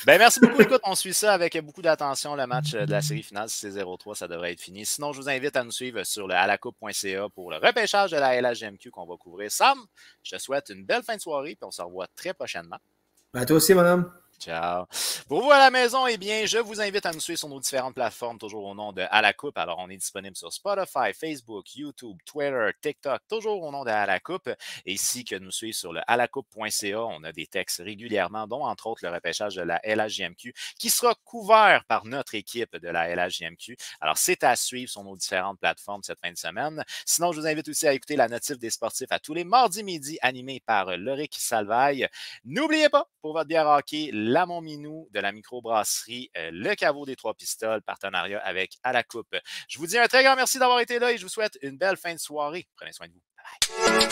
Ben, merci beaucoup. Écoute, on suit ça avec beaucoup d'attention. Le match de la série finale, si c'est 0-3, ça devrait être fini. Sinon, je vous invite à nous suivre sur le alacoupe.ca pour le repêchage de la LHJMQ qu'on va couvrir. Sam, je te souhaite une belle fin de soirée, puis on se revoit très prochainement. À toi aussi, madame. Ciao. Pour vous à la maison, eh bien, je vous invite à nous suivre sur nos différentes plateformes, toujours au nom de À la Coupe. Alors, on est disponible sur Spotify, Facebook, YouTube, Twitter, TikTok, toujours au nom de À la Coupe. Et ici, que nous suivre sur le alacoupe.ca, on a des textes régulièrement, dont entre autres le repêchage de la LHJMQ, qui sera couvert par notre équipe de la LHJMQ. Alors, c'est à suivre sur nos différentes plateformes cette fin de semaine. Sinon, je vous invite aussi à écouter la Notif des sportifs à tous les mardis midi, animé par Loric Salvaille. N'oubliez pas, pour votre bière hockey, la Montminou de la microbrasserie Le Caveau des Trois Pistoles, partenariat avec À la Coupe. Je vous dis un très grand merci d'avoir été là et je vous souhaite une belle fin de soirée. Prenez soin de vous. Bye bye.